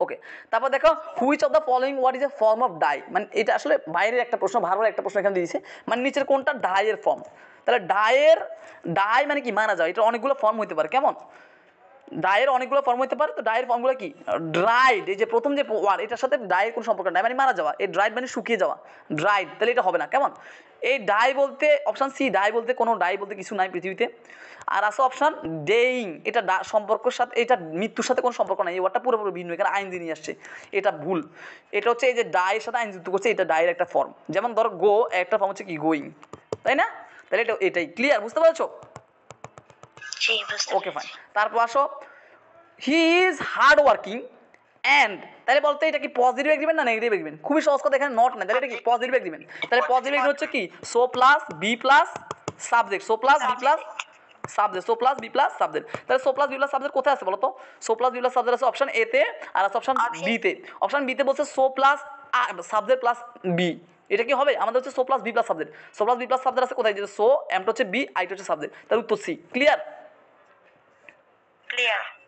ওকে তারপর দেখো which of the following what is a form of die. মানে এটা আসলে বাইরের একটা প্রশ্ন, ভার্বের একটা প্রশ্ন এখানে দিয়েছে, মানে নিচের কোনটা ডাইয়ের ফর্ম। তাহলে ডাই মানে কি? মারা যাওয়া। এটা অনেকগুলো ফর্ম হতে পারে কেমন। ডায়ের অনেকগুলো ফর্ম হতে পারে, তো ডায়ের ফর্মগুলো কি? ড্রাইড, এই যে প্রথম যে ওয়ার্ড, এটার সাথে ডায়ের কোনো সম্পর্ক নাই, মানে মারা যাওয়া। এই ড্রাইড মানে শুকিয়ে যাওয়া, ড্রাইড, তাহলে এটা হবে না কেমন। এই ডাই বলতে অপশান সি, ডাই বলতে কোনো ডাই বলতে কিছু নাই পৃথিবীতে। আর আছে অপশান ডেইং, এটা সম্পর্কের সাথে, এটা মৃত্যুর সাথে কোনো সম্পর্ক নাই, এই ওয়ার্ডটা পুরোপুরি ভিন্ন, এখানে আইন দিয়ে নিয়ে আসছে, এটা ভুল। এটা হচ্ছে এই যে ডায়ের সাথে আইন যুক্ত করছে, এটা ডায়ের একটা ফর্ম। যেমন ধরো গো, একটা ফর্ম হচ্ছে কি গোয়িং, তাই না? তাহলে এটাই ক্লিয়ার, বুঝতে পারছো? Okay fine. তারপর আসো he is hard working and, তাহলে বলতে এটা কি পজিটিভ এগ্রিমেন্ট না নেগেটিভ এগ্রিমেন্ট? খুবই সহজ কথা, এখানে নট না, তাহলে এটা কি পজিটিভ এগ্রিমেন্ট। তাহলে পজিটিভ এগ্রিমেন্ট হচ্ছে কি so plus B plus subject, so plus B plus subject, so plus B plus subject. তাহলে so plus B plus subject কোথায় আছে বলো তো? So plus B plus subject আছে অপশন এ তে আর আছে অপশন বি তে। অপশন বি তে বলছে so plus subject plus B, এটা কি হবে? আমাদের হচ্ছে so plus B plus subject. So plus B plus subject আছে কোথায়? যে সো এমটা হচ্ছে বি, আইটা হচ্ছে সাবজেক্ট, তাহলে উত্তর C. Clear?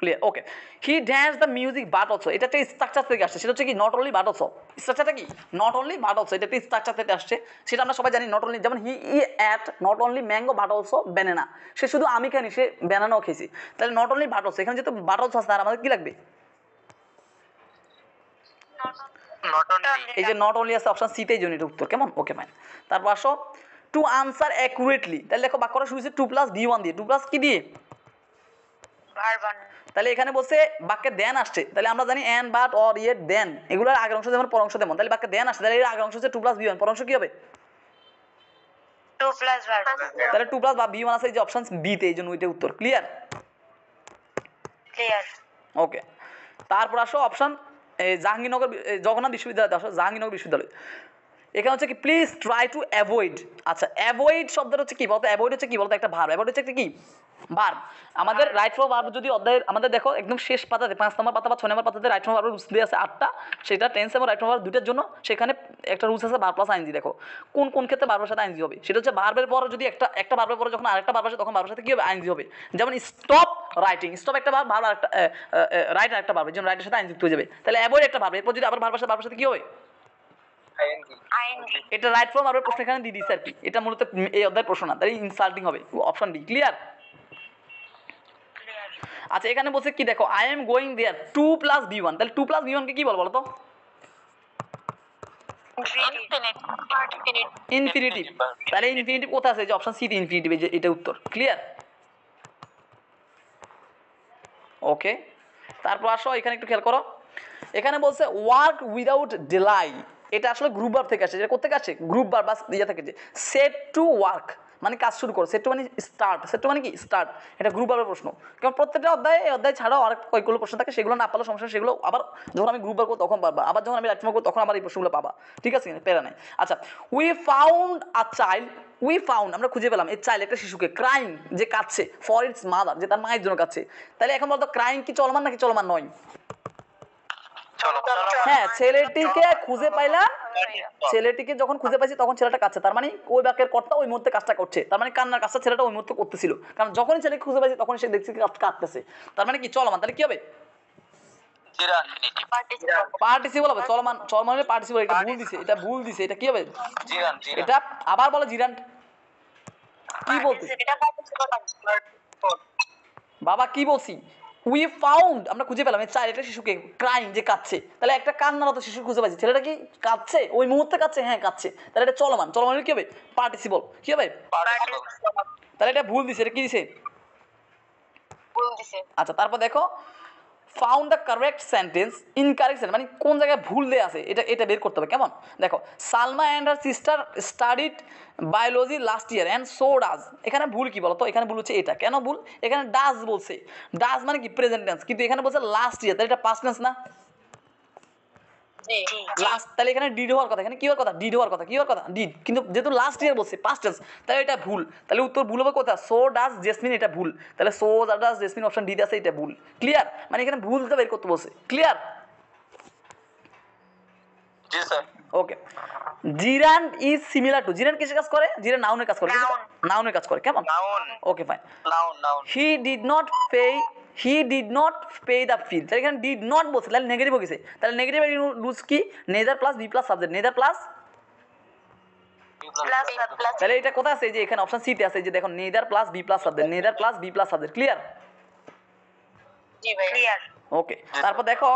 Clear, okay. He dance the music but also, এটা একটা স্ট্রাকচার থেকে আসছে, সেটা হচ্ছে কি নট অনলি বাট অলসো। স্ট্রাকচারটা কি? নট অনলি বাট অলসো, এটা একটা স্ট্রাকচার থেকে আসছে, সেটা আমরা সবাই জানি। নট অনলি, যেমন he ate not only mango but also banana, সে শুধু আমি খাইনি, সে ব্যানানাও খেয়েছি। তাহলে নট অনলি বাট অলসো, এখানে যেহেতু বাট অলসো আছে, আর আমাদের কি লাগবে? এই যে নট অনলি আছে অপশন সিতেই জন্য এটা উত্তর কেমন। ওকে ফাইন। তারপর আসো টু আনসার অ্যাকুরেটলি, তাহলে দেখো বাক্যটা শুরু হচ্ছে 2+B1 দিয়ে। 2+ কি দিয়ে? তাহলে এখানে বলছে বাক্যে দেন আসছে, তাহলে আমরা জানি অ্যান্ড বাট অর ইয়েট দেন, এগুলোর আগের অংশ যেমন পর অংশ তেমন। তাহলে বাক্যে দেন আসছে, তাহলে এর আগের অংশ হচ্ছে 2+B1, পর অংশ কি হবে? 2 ভার্ব। তাহলে 2+B1 আছে এই যে অপশন বি তে, এই জন্য ওইটা উত্তর। ক্লিয়ার? ওকে। তারপর আসো অপশন জাহাঙ্গীরনগর জগন্নাথ বিশ্ববিদ্যালয় আসো, জাহাঙ্গীরনগর বিশ্ববিদ্যালয়। এখানে হচ্ছে কি প্লিজ ট্রাই টু অ্যাভয়েড। আচ্ছা অ্যাভয়েড শব্দটা হচ্ছে কি বলতো? অ্যাভয়েড হচ্ছে কি বলতো? একটা ভার্ব। অ্যাভয়েড হচ্ছে একটা কি ভার্ব। আমাদের রাইট ফ্রম ভার্ব যদি অধ্যায়ের আমাদের দেখো একদম শেষ পাতাতে 5 নম্বর পাতা বা 6 নম্বর পাতাতে রাইট ফ্রম ভার্বের রুলস দিয়ে আছে 8টা, সেটা টেন্স এবং রাইট ফ্রম ভার্ব দুইটার জন্য। সেখানে একটা রুলস আছে ভার্ব প্লাস আইএনজি। দেখো কোন কোন ক্ষেত্রে ভার্বের সাথে আইএনজি হবে, সেটা হচ্ছে ভার্বের পর যদি একটা ভার্বের পরে যখন আরেকটা ভার্ব আসে তখন ভার্বের সাথে কি হবে? আইএনজি হবে। যেমন স্টপ রাইটিং, স্টপ একটা ভার্ব, ভার্ব আরেকটা রাইট আরেকটা ভার্ব, এই জন্য রাইটের সাথে আইএনজি যুক্ত হয়ে যাবে। তাহলে অ্যাভয়েড একটা ভার্ব, এরপর যদি আবার ভার্বের সাথে কি হবে? এটা রাইট ফ্রম ভার্বের প্রশ্ন এখানে দিয়ে দিয়েছে আর কি, এটা মূলত এই অধ্যায়ের প্রশ্ন না, তাই ইনসাল্টিং হবে অপশন ডি। ক্লিয়ার? আচ্ছা এখানে বলছে কি দেখো I am going there 2+B1, তাহলে 2+B1 কে কি বলবো বলো তো? ইনফিনিটিভ। তাহলে ইনফিনিটিভ কোথায় আছে? যে অপশন সি তে ইনফিনিটিভ, এই যে এটা উত্তর। ক্লিয়ার? ওকে। তারপর আসো এখানে একটু খেয়াল করো, এখানে বলছে ওয়ার্ক উইদাউট ডিলাই, এটা আসলে গ্রুপ ভার্ব থেকে আসে, যেটা কোথেকে আসে গ্রুপ ভার্ব বা ইয়ে থেকে, যে সেট টু ওয়ার্ক মানে কাজ শুরু করো, সেট টু মানে স্টার্ট, সেট টু মানে কি স্টার্ট, এটা গ্রুপ ভার্বের প্রশ্ন। কারণ প্রত্যেকটা অধ্যায় এই অধ্যায় ছাড়াও আরেক কয়েকগুলো প্রশ্ন থাকে, সেগুলো না পারলে সমস্যা, সেগুলো আবার যখন আমি গ্রুপ ভার্ব করবো তখন পারবা, আবার যখন আমি রাইট ফর্ম করবো তখন আবার এই প্রশ্নগুলো পাবা, ঠিক আছে প্যারা নাই। আচ্ছা, we found a child, we found আমরা খুঁজে পেলাম এই চাইল্ড একটা শিশুকে, ক্রাইং যে কাঁদছে, ফর ইটস মাদার যে তার মায়ের জন্য কাঁদছে। তাহলে এখন বলতো ক্রাইং কি চলমান নাকি চলমান নয়? হ্যাঁ, ছেলেটিকে খুঁজে পাইলাম, ছেলেটিকে যখন খুঁজে পাইছি তখন ছেলেটা কাঁদছে, তার মানে ওই বাক্যের কর্তা ওই মুহূর্তে কাজটা করছে, তার মানে কান্নার কাজটা ছেলেটা ওই মুহূর্তে করতেছিল, কারণ যখনই ছেলেকে খুঁজে পাইছি তখন সে দেখছি কাঁদতেছে, তার মানে কি চলমান। তাহলে কি হবে? পার্টিসিপল হবে, চলমান, চলমান পার্টিসিপল, এটা ভুল দিছে, এটা ভুল দিছে, এটা কি হবে? এটা আবার বলো জিরান্ট, কি বলতে বাবা কি বলছি? উই ফাউন্ড আমরা খুঁজে পেলাম এই চাইল্ড একটা শিশুকে, ক্রাইং যে কাঁদছে, তাহলে একটা কান্নারত শিশু খুঁজে পাচ্ছি, ছেলেটা কি কাঁদছে ওই মুহূর্তে কাঁদছে? হ্যাঁ কাঁদছে, তাহলে এটা চলমান, চলমান কি হবে? পার্টিসিপল, কি হবে? তাহলে এটা ভুল দিছে, এটা কি দিছে? আচ্ছা, তারপর দেখো found the correct sentence, incorrect sentence মানে কোন জায়গায় ভুল দেওয়া আছে, এটা বের করতে হবে। কেমন? দেখো, Salma and her sister studied biology last year and so does, এখানে ভুল কি বলো তো? এখানে ভুল হচ্ছে এটা, কেন ভুল? এখানে ডাজ বলছে, ডাজ মানে কি প্রেজেন্ট টেন্স, কিন্তু এখানে বলছে লাস্ট ইয়ার, তাহলে এটা পাস্ট টেন্স না? লাস্ট, তাহলে এখানে ডিড হওয়ার কথা, এখানে কি হওয়ার কথা? ডিড হওয়ার কথা, কি হওয়ার কথা? ডিড, কিন্তু যেহেতু লাস্ট ইয়ার বলছে পাস্ট টেন্স, তাহলে এটা ভুল, তাহলে উত্তর ভুল হবে কোথায়? সো ডাজ জেসমিন, এটা ভুল, তাহলে সো ডাজ জেসমিন অপশন ডিতে আছে, এটা ভুল। ক্লিয়ার? মানে এখানে ভুলটা বের করতে বলছে। ক্লিয়ার? জি sir. Okay, gerund is similar to, gerund কিসের কাজ করে? জিরান নাউনের কাজ করে, নাউনের কাজ করে। কেমন? Noun. Okay fine. Noun. He did not pay the fee, তাহলে এখানে ডিড নট বলছে, তাহলে নেগেটিভ হয়ে গেছে, তাহলে নেগেটিভ রুলস কি? Neither plus B plus subject, neither plus, তাহলে এটা কোথায় আছে? যে এখানে অপশন সিতে আছে, যে দেখো neither plus B plus subject, neither plus B plus subject. Clear? Okay, তারপর দেখো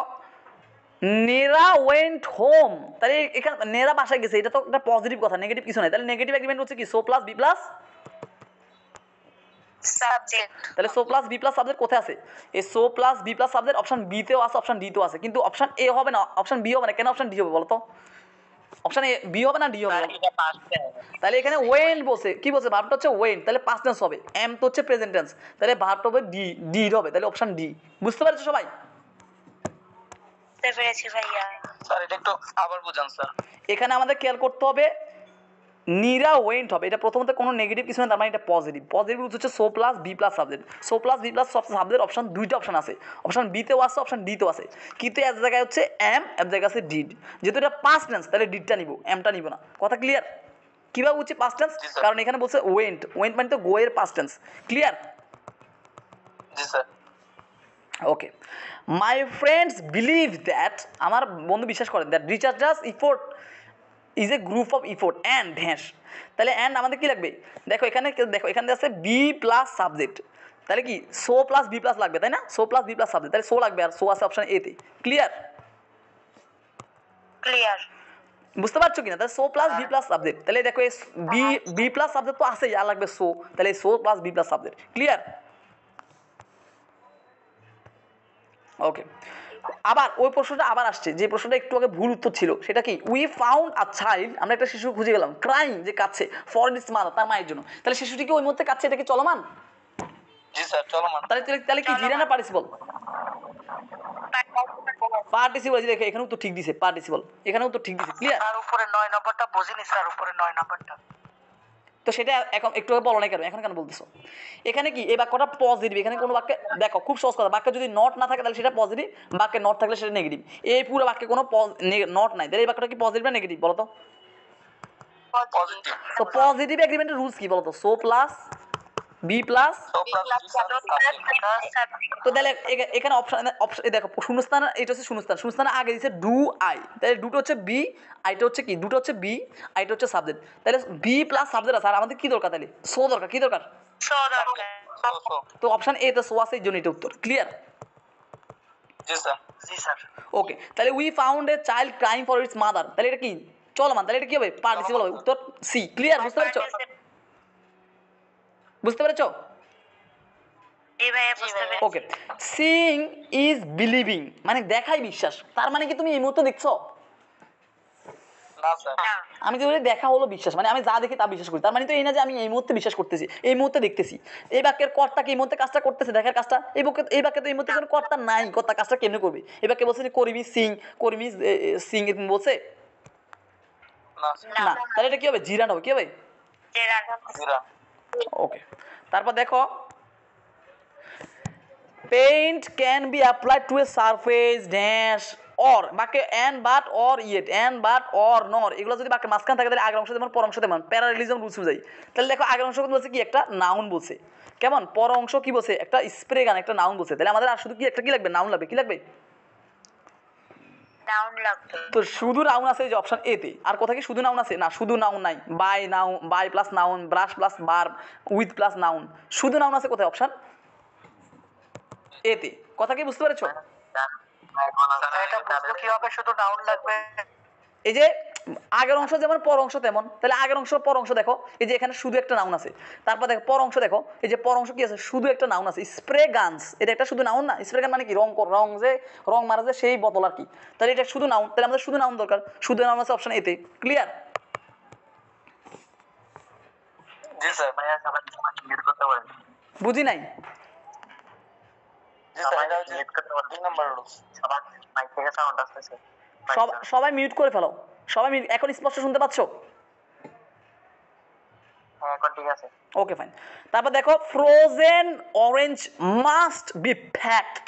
নেরা ওয়েন্ট হোম, তাহলে এখানে নেরা বাসায় গেছে, এটা তো একটা পজিটিভ কথা, নেগেটিভ কিছু নাই, তাহলে নেগেটিভ এগ্রিমেন্ট হচ্ছে কি? So plus B plus subject, তাহলে so plus B plus subject কোথায় আছে? এই so plus B plus subject option বিতেও আছে, অপশন ডিতেও আছে, কিন্তু অপশন এ হবে না, অপশন বি হবে না, কেন অপশন ডি হবে বলো তো? অপশন এ বি হবে না ডি হবে? তাহলে এখানে ওয়েন্ট বলছে, কি বলছে? ভার্বটা হচ্ছে ওয়েন্ট, তাহলে পাস্ট টেন্স হবে, এম তো হচ্ছে প্রেজেন্ট টেন্স, তাহলে ভার্বটা হবে ডিড হবে, তাহলে অপশন ডি। বুঝতে পারছো সবাই? বুঝতে পেরেছি ভাইয়া। স্যার এটা একটু আবার বুঝান স্যার। এখানে আমাদের খেয়াল করতে হবে নিরা ওয়েন্ট হবে, এটা প্রথমত কোনো নেগেটিভ কিছু না, তার মানে এটা পজিটিভ, পজিটিভ রুলস হচ্ছে so plus B plus subject, so plus B plus subject option দুইটা অপশন আছে, অপশন বিতেও আছে, অপশন ডিতেও আছে, কিন্তু এক জায়গায় হচ্ছে এম, এক জায়গায় আছে ডিড, যেহেতু এটা পাস্ট টেন্স তাহলে ডিডটা নিব, এমটা নিব না। কথা ক্লিয়ার? কীভাবে হচ্ছে পাস্ট টেন্স? কারণ এখানে বলছে ওয়েন্ট, ওয়েন্ট মানে তো গো এর পাস্ট টেন্স। ক্লিয়ার? জি sir. Okay, my friends believe that, আমার বন্ধু বিশ্বাস করেন, that researchers effort is a group of effort and dash, তাহলে অ্যান্ড আমাদের কী লাগবে? দেখো এখানে, দেখো এখানে আছে বি প্লাস সাবজেক্ট, তাহলে কি সো প্লাস বি প্লাস লাগবে, তাই না? So plus B plus subject, তাহলে সো লাগবে, আর সো আছে অপশন এতে। ক্লিয়ার? বুঝতে পারছো কিনা? তাহলে so plus B plus subject, তাহলে দেখো বি প্লাস সাবজেক্ট তো আছেই, আর লাগবে সো, তাহলে so plus B plus subject. Clear? Okay, আবার ওই প্রশ্নটা আবার আসছে, যে প্রশ্নটা একটু আগে ভুল উত্তর ছিল, সেটা কি? উই ফাউন্ড আ চাইল্ড, আমরা একটা শিশু খুঁজে গেলাম, ক্রাইং যে কাঁদছে, ফর ইটস মাদার তার মায়ের জন্য, তাহলে শিশুটি কি ওই মুহূর্তে কাঁদছে, এটা কি চলমান? জি স্যার চলমান। তাহলে তাহলে কি জিরা না পার্টিসিপল? পার্টিসিপল, দেখে এখানেও তো ঠিক দিছে, পার্টিসিপল এখানেও তো ঠিক দিছে। ক্লিয়ার? স্যার উপরে 9 নম্বরটা বুঝিনি স্যার, উপরে 9 নম্বরটা। তো সেটা এখন একটু বলো না কেন, এখন কেন বলতেছো? এখানে কি এই বাক্যটা পজিটিভ, এখানে কোনো বাক্যে দেখো খুব সহজ কথা, বাক্যে যদি নট না থাকে তাহলে সেটা পজিটিভ, বাক্যে নট থাকলে সেটা নেগেটিভ, এই পুরো বাক্যে কোনো নট নাই, তাহলে এই বাক্যটা কি পজিটিভ না নেগেটিভ বলো তো? পজিটিভ। তো পজিটিভ এগ্রিমেন্টের রুলস কি বলতো? So plus B plus, so plus তো তাহলে এখানে অপশন দেখো শূন্যস্থান, এটা হচ্ছে শূন্যস্থান, শূন্যস্থানে আগে দিচ্ছে ডু আই, তাহলে দুটো হচ্ছে বি, আইটা হচ্ছে কি? দুটো হচ্ছে বি, আইটা হচ্ছে সাবজেক্ট, তাহলে বি প্লাস সাবজেক্ট আছে, আর আমাদের কি দরকার? তাহলে সো দরকার, কি দরকার? তো অপশন এ তে সো আছে, এই জন্য এটা উত্তর। ক্লিয়ার? জি স্যার। জি স্যার। ওকে, তাহলে we found a child crying for its mother, তাহলে এটা কি চলমান, তাহলে এটা কি হবে? পার্টিসিপল হবে, উত্তর সি। ক্লিয়ার? বুঝতে পেরেছো? বুঝতে পেরেছো? জি ভাইয়া বুঝতে পেরেছি। ওকে, সিইং ইজ বিলিভিং মানে দেখাই বিশ্বাস, তার মানে কি তুমি এই মুহূর্তে দেখছো? না স্যার। না আমি যে বলি দেখা হলো বিশ্বাস, মানে আমি যা দেখি তা বিশ্বাস করি, তার মানে তো এই না যে আমি এই মুহূর্তে বিশ্বাস করতেছি, এই মুহূর্তে দেখতেছি। এই বাক্যের কর্তা কি এই মুহূর্তে কাজটা করতেছে, দেখার কাজটা? এই বাক্যে তো এই মুহূর্তে কোনো কর্তা নাই, কর্তা কাজটা কেমনে করবে? এই বাক্যে বলছে যে করিবি সিং, করিবি সিং এরকম বলছে না না, তাহলে এটা কি হবে? জিরান হবে। কি হবে? জেরান জিরা ওকে, তারপর দেখো paint can be applied to a surface dash or, বাক্যে and but or yet, and but or nor, এগুলো যদি বাক্যের মাঝখানে থাকে তাহলে আগের অংশ তেমন পর অংশ তেমন, প্যারালিজম রুলস অনুযায়ী। তাহলে দেখো আগের অংশ বলছে কি একটা নাউন বলছে, কেমন? পর অংশ কি বলছে? একটা স্প্রে গান, একটা নাউন বলছে। তাহলে আমাদের আর শুধু কি একটা কি লাগবে? নাউন লাগবে। কি লাগবে? নাউন লাগবে। তো শুধু নাউন আছে এই যে অপশন এ তে। আর কোথায় কি শুধু নাউন আছে? না, শুধু নাউন নাই। By noun, by plus noun, brush plus verb, with plus noun, শুধু নাউন আছে কোথায়? অপশন এ তে। কথা কি বুঝতে পেরেছো? এটা বুঝবো কিভাবে শুধু নাউন লাগবে? এই যে আগের অংশ যেমন পর অংশ তেমন, তাহলে আগের অংশ পর অংশ দেখো, এই যে এখানে শুধু একটা নাউন আছে। তারপর দেখো পর অংশ দেখো, এই যে পর অংশ কি আছে? শুধু একটা নাউন আছে, স্প্রে গানস, এটা একটা শুধু নাউন না? স্প্রে গান মানে কি? রং যে রং মারা যে সেই বোতল আর কি। তাহলে এটা শুধু নাউন, তাহলে আমাদের শুধু নাউন দরকার, শুধু নাউন আছে অপশন এতে। ক্লিয়ার? জি স্যার। ভাইয়া সবাই মিউট করতে পারেন। বুঝি নাই। জি স্যার, এটা হচ্ছে 2 নাম্বার রুলস। সবার মাইক থেকে সাউন্ড আসতেছে। সবাই মিউট করে ফেলো, সবাই এখন স্পষ্ট শুনতে পাচ্ছো? হ্যাঁ এখন ঠিক আছে। Okay fine. তারপর দেখো frozen orange must be packed,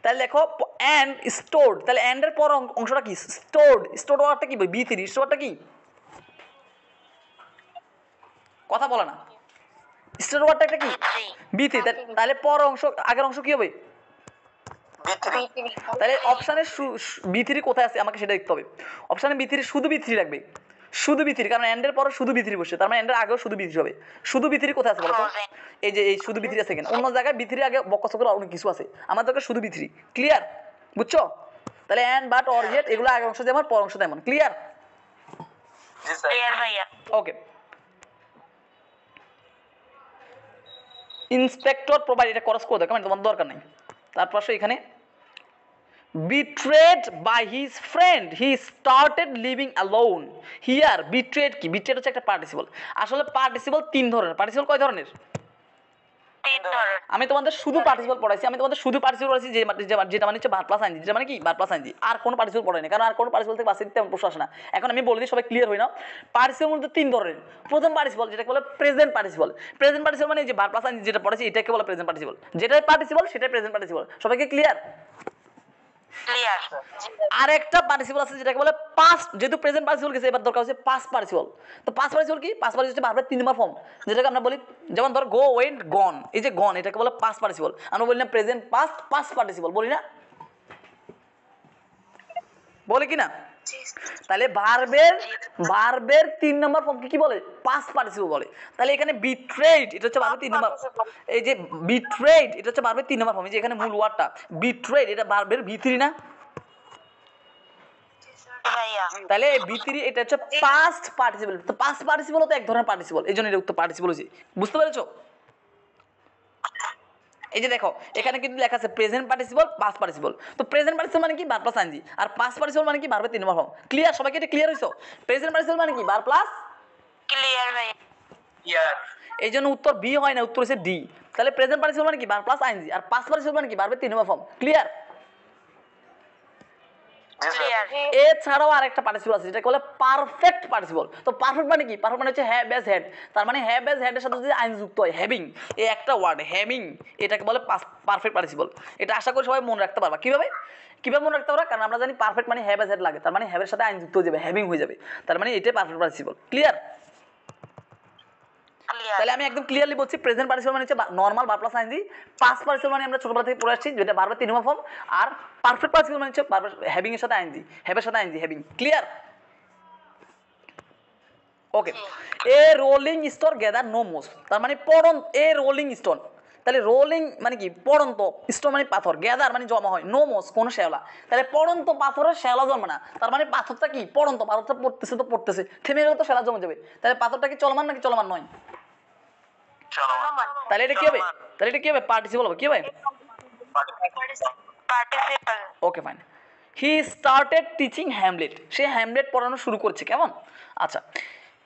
তাহলে দেখো অ্যান্ড স্টোরড, তাহলে অ্যান্ডের পর অংশটা কি? স্টোরড। স্টোরড ওয়ার্ডটা কি? বি3। স্টোরটা কি? কথা বলে না। স্টোর ওয়ার্ডটা একটা কি? বি3। তাহলে পর অংশ আগের অংশ কি হবে? বি3। তাহলে অপশানে বি3 কোথায় আছে আমাকে সেটা দেখতে হবে। অপশানে বি3 শুধু বি3 রাখবে, শুধু বি3, কারণ এন্ডের পরে শুধু বি3 বসছে, তার মানে এন্ডের আগেও শুধু বি3 হবে। শুধু বি3 কোথায় আছে বলো তো? এই যে এই শুধু বি3 আছে কেন? অন্য জায়গায় বি3 আগে বক্কসকল অনেক কিছু আছে, আমার দরকার শুধু বি3। ক্লিয়ার? বুঝছো? তাহলে অ্যান্ড বাট অর ইয়েট এগুলো আগের অংশ যেমন পর অংশ তেমন। ক্লিয়ার? জি স্যার। ক্লিয়ার ভাইয়া। ওকে, ইন্সপেক্টর প্রোভাইড, এটা করস করে দাও, কেমন? তোমার দরকার নেই। তারপর আসো এখানে betrayed by his friend he started living alone. here betrayed কি? betrayed হচ্ছে একটা পার্টিসিপল। আসলে পার্টিসিপল তিন ধরনের। পার্টিসিপল কয় ধরনের? 3 ধরনের। আমি তোমাদের শুধু পার্টিসিপল পড়াইছি, আমি তোমাদের শুধু পার্টিসিপল পড়াইছি যেটা মানে হচ্ছে ভার্ব প্লাস আইএনজি, যেটা মানে কি? Verb plus ING. আর কোনো পার্টিসিপল পড়াইনি, কারণ আর কোনো পার্টিসিপল থেকে বাসে তেমন প্রশ্ন আসে না। এখন আমি বলে দিই, সবাই ক্লিয়ার হই না। পার্টিসিপল মধ্যে তিন ধরনের। প্রথম পার্টিসিপল যেটাকে বলে প্রেজেন্ট পার্টিসিপল। প্রেজেন্ট পার্টিসিপল মানে যে ভার্ব প্লাস আইএনজি যেটা পড়াইছি এটাকে বলে প্রেজেন্ট পার্টিসিপল। যেটাই পার্টিসিপল সেটাই প্রেজেন্ট পার্টিসিপল। সবাইকে ক্লিয়ার? ক্লিয়ার। আরেকটা পার্টিসিপল আছে যেটাকে বলে পাস্ট, যেহেতু প্রেজেন্ট পার্টিসিপল গেছে এবার দরকার হচ্ছে পাস্ট পার্টিসিপল। তো পাস্ট পার্টিসিপল কি? পাস্ট পার্টিসিপল হচ্ছে ভার্বের 3 নম্বর ফর্ম, যেটাকে আমরা বলি, যেমন ধর গো, ওয়েন্ট, গন, এই যে গন এটাকে বলে পাস্ট পার্টিসিপল। আমরা বলি না প্রেজেন্ট পাস্ট পাস্ট পার্টিসিপল, বলি না? বলি কি না? তাহলে ভার্বের 3 নম্বর ফর্মকে কি বলে? পাস্ট পার্টিসিপল বলে। তাহলে এখানে বিট্রেড এটা হচ্ছে ভার্বের 3 নম্বর, এই যে বিট্রেড এটা হচ্ছে ভার্বের 3 নম্বর ফর্ম। এই যে এখানে মূল ওয়ার্ডটা বিট্রেড, এটা ভার্বের ভি3 না? ভাইয়া। তাহলে বি3 এটা হচ্ছে পাস্ট পার্টিসিপল। তো পাস্ট পার্টিসিপল তো এক ধরনের পার্টিসিপল, এই জন্য এটা উত্তর পার্টিসিপল হয়েছে। বুঝতে পেরেছো? এই যে দেখো এখানে কিন্তু লেখা আছে প্রেজেন্ট পার্টিসিপল, পাস্ট পার্টিসিপল। তো প্রেজেন্ট পার্টিসিপল মানে কি? Verb plus ING. আর পাস্ট পার্টিসিপল মানে কি? ভার্বের 3 নম্বর ফর্ম। ক্লিয়ার? সবাইকে এটা ক্লিয়ার হইছো? প্রেজেন্ট পার্টিসিপল মানে কি? Verb plus. ক্লিয়ার ভাইয়া। ইয়ার। এই জন্য উত্তর বি হয় না, উত্তর হচ্ছে ডি। তাহলে প্রেজেন্ট পার্টিসিপল মানে কি? Verb plus ING. আর পাস্ট পার্টিসিপল মানে কি? ভার্বের 3 নম্বর ফর্ম। ক্লিয়ার? জি স্যার। ক্লিয়ার। এছাড়াও আরেকটা পার্টিসিপল আছে যেটাকে বলে পারফেক্ট পার্টিসিপল। তো পারফেক্ট মানে কি? পারফেক্ট মানে হচ্ছে হ্যাভ এজ হেড, তার মানে হ্যাভ এজ হেডের সাথে যদি আইন যুক্ত হয়, হ্যাভিং, এই একটা ওয়ার্ড হ্যাভিং, এটাকে বলে পারফেক্ট পার্টিসিপল। এটা আশা করি সবাই মনে রাখতে পারবা। কিভাবে মনে রাখতে পারবা? কারণ আমরা জানি পারফেক্ট মানে হ্যাভ এজ হেড লাগে, তার মানে হ্যাভের সাথে আইন যুক্ত হয়ে যাবে, হ্যাভিং হয়ে যাবে, তার মানে এটাই পারফেক্ট পার্টিসিপল। ক্লিয়ার? ক্লিয়ার। তাহলে আমি একদম ক্লিয়ারলি বলছি, প্রেজেন্ট পার্টিসিপল মানে হচ্ছে normal verb plus ING, past participle মানে আমরা ছোটবেলা থেকে পড়ে আসছি যেটা ভার্বের 3 নম্বর ফর্ম, আর পারফেক্ট পার্টিসিপল মানে হচ্ছে ভার্বের হ্যাভিং এর সাথে আইএনজি, হ্যাভের সাথে ING, having. Clear? Okay, a rolling stone gather no moss, তার মানে পড়ন্ত, এ রোলিং স্টোন, তাহলে রোলিং মানে কি? পড়ন্ত, স্টোন মানে পাথর, গ্যাদার মানে জমা হয়, নো মোস কোনো শ্যাওলা, তাহলে পড়ন্ত পাথরের শ্যাওলা জন্মে না, তার মানে পাথরটা কি? পড়ন্ত, পাথরটা পড়তেছে তো পড়তেছে, থেমে গেলে তো শ্যাওলা জমে যাবে, তাহলে পাথরটা কি চলমান নাকি চলমান নয়? চলমান তাহলে এটা কি হবে? তাহলে এটা কি হবে? পার্টিসিপল হবে। কি হবে? Participle okay fine. He started teaching Hamlet. Say Hamlet পড়ানো শুরু করছে। কেমন? আচ্ছা,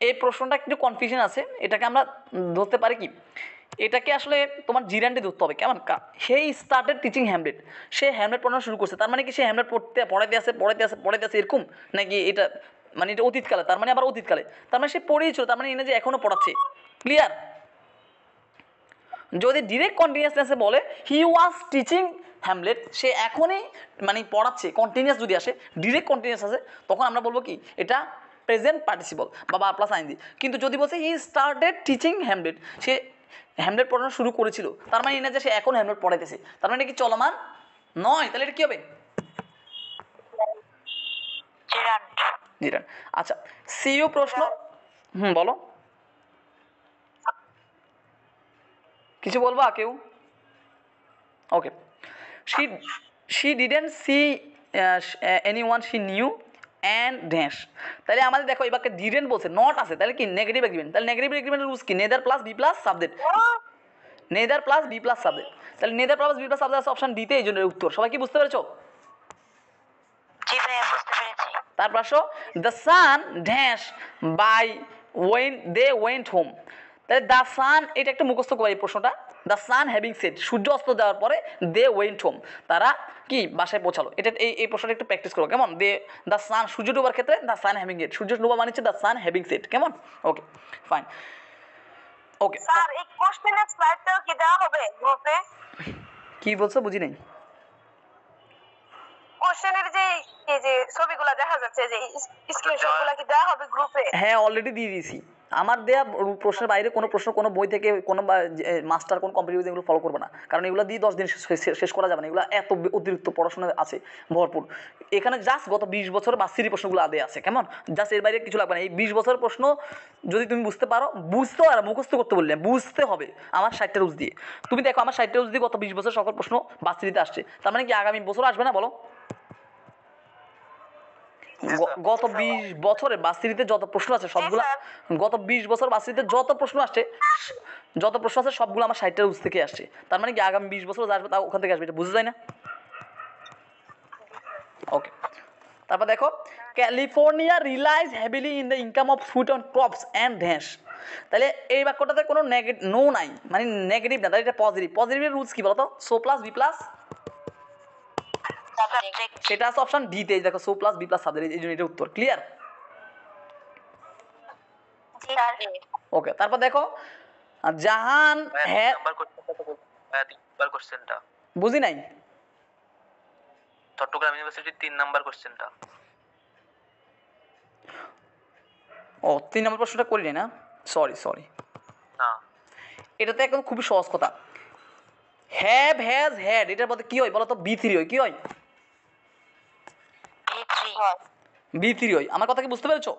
এই প্রশ্নটা একটু কনফিউশন আছে। এটাকে আমরা ধরতে পারি কি, এটাকে আসলে তোমার জিরান্ডে ধরতে হবে। কেমন? হে স্টার্টেড টিচিং হ্যামলেট। সে হ্যামলেট পড়ানো শুরু করছে, তার মানে কি সে হ্যামলেট পড়াইতে আছে এরকম, নাকি এটা মানে এটা অতীতকালে, তার মানে আবার অতীতকালে, তার মানে সে পড়িয়েছিল, তার মানে এনে যে এখনও পড়াচ্ছে। ক্লিয়ার? যদি ডিরেক্ট কন্টিনিউয়াস টেন্সে বলে হি ওয়াজ টিচিং হ্যামলেট, সে এখনই মানে পড়াচ্ছে, কন্টিনিউয়াস যদি আসে, ডিরেক্ট কন্টিনিউয়াস আসে, তখন আমরা বলবো কি এটা প্রেজেন্ট পার্টিসিপল বা প্লাস আইএনজি। কিন্তু যদি বলছে he started teaching Hamlet, say Hamlet পড়ানো শুরু করেছিল, তার মানে এনে যে সে এখন হ্যামলেট পড়াইতেছে, তার মানে কি চলমান নয়? তাহলে এটা কি হবে? জিরান্ড জিরান। আচ্ছা, সিইউ প্রশ্ন। বলো, কিছু বলবা কেউ? Okay. She didn't see any one she knew and dash. তাহলে আমাদের দেখো এই বাক্যে ডিডেন্ট বলছে, নট আছে, তাহলে কি নেগেটিভ এগ্রিমেন্ট। তাহলে নেগেটিভ এগ্রিমেন্টের রুলস কি? Neither plus B plus subject. Neither plus B plus subject. তাহলে neither plus B plus subject আছে অপশন ডিতে, এই জন্য উত্তর। সবাই কি বুঝতে পেরেছো? জি ভাইয়া বুঝতে পেরেছি। তারপর আসো, the sun dash by when they went home. তাহলে দ্য সান, এটা একটা মুখস্থ করে এই প্রশ্নটা। দ্য সান হ্যাভিং সেট, সূর্য অস্ত যাওয়ার পরে দে ওয়েন্ট হোম, তারা কি বাসায় পৌঁছালো। এটা এই প্রশ্নটা একটু প্র্যাকটিস করো। কেমন? দ্য সান, সূর্য ডোবার ক্ষেত্রে দ্য সান হ্যাভিং সেট, সূর্য ডোবা মানে হচ্ছে দ্য সান হ্যাভিং সেট। কেমন? Okay fine. ওকে, স্যার এই কোশ্চেনের স্লাইডটাও কি দেওয়া হবে গ্রুপে? কি বলছো? বুঝি নাই। কোশ্চেনের যে এই যে ছবিগুলো দেখা যাচ্ছে, যে স্ক্রিনশটগুলো কি দেওয়া হবে গ্রুপে? হ্যাঁ, অলরেডি দিয়ে দিয়েছি। আমার দেয়া প্রশ্নের বাইরে কোনো প্রশ্ন কোনো বই থেকে কোনো মাস্টার কোন কম্পিটিটিভ এগুলো ফলো করবে না, কারণ এগুলো দিয়ে 10 দিন শেষ করা যাবে না। এগুলো এত অতিরিক্ত পড়াশোনা আছে ভরপুর। এখানে জাস্ট গত 20 বছর বাসিরি প্রশ্নগুলো আদে আছে। কেমন? জাস্ট এর বাইরে কিছু লাগবে না। এই 20 বছরের প্রশ্ন যদি তুমি বুঝতে পারো, বুঝতে আর মুখস্থ করতে বললে বুঝতে হবে আমার 60টা রুজ দিয়ে। তুমি দেখো আমার 60টা রুজ দিয়ে গত 20 বছর সকল প্রশ্ন বাসিরিতে আসছে, তার মানে কি আগামী বছর আসবে না? বলো। গত 20 বছরে বাসিরিতে যত প্রশ্ন আছে সবগুলো, গত 20 বছর বাসিরিতে যত প্রশ্ন আছে সবগুলো আমার 60টা রুজ থেকে আসছে, তার মানে কি আগামী 20 বছর আসবে তা ওখান থেকে আসবে। এটা বুঝা যায় না? ওকে, তারপর দেখো, California realise heavily in the income of food and crops and dash. তাহলে এই বাক্যটাতে কোনো নো নাই, মানে নেগেটিভ না, তাহলে এটা পজিটিভ। পজিটিভের রুলস কি বলতো? সো প্লাস বি প্লাস, সেটা আছে অপশন ডিতে। দেখো, so plus B plus subject, এই জন্য এটা উত্তর। ক্লিয়ার? জি স্যার। ওকে, তারপর দেখো, জাহান হ্যাঁ, নাম্বার কোশ্চেনটা বুঝি নাই। চট্টগ্রাম ইউনিভার্সিটির 3 নাম্বার কোশ্চেনটা। ও, 3 নম্বর প্রশ্নটা করি নাই না, সরি। না, এটা তো একদম খুবই সহজ কথা। হ্যাভ হ্যাজ হ্যাড, এটার মধ্যে কি হয় বলো তো? বি থ্রি হয়। কি হয়? বি3 হয়। আমার কথা কি বুঝতে পেরেছো?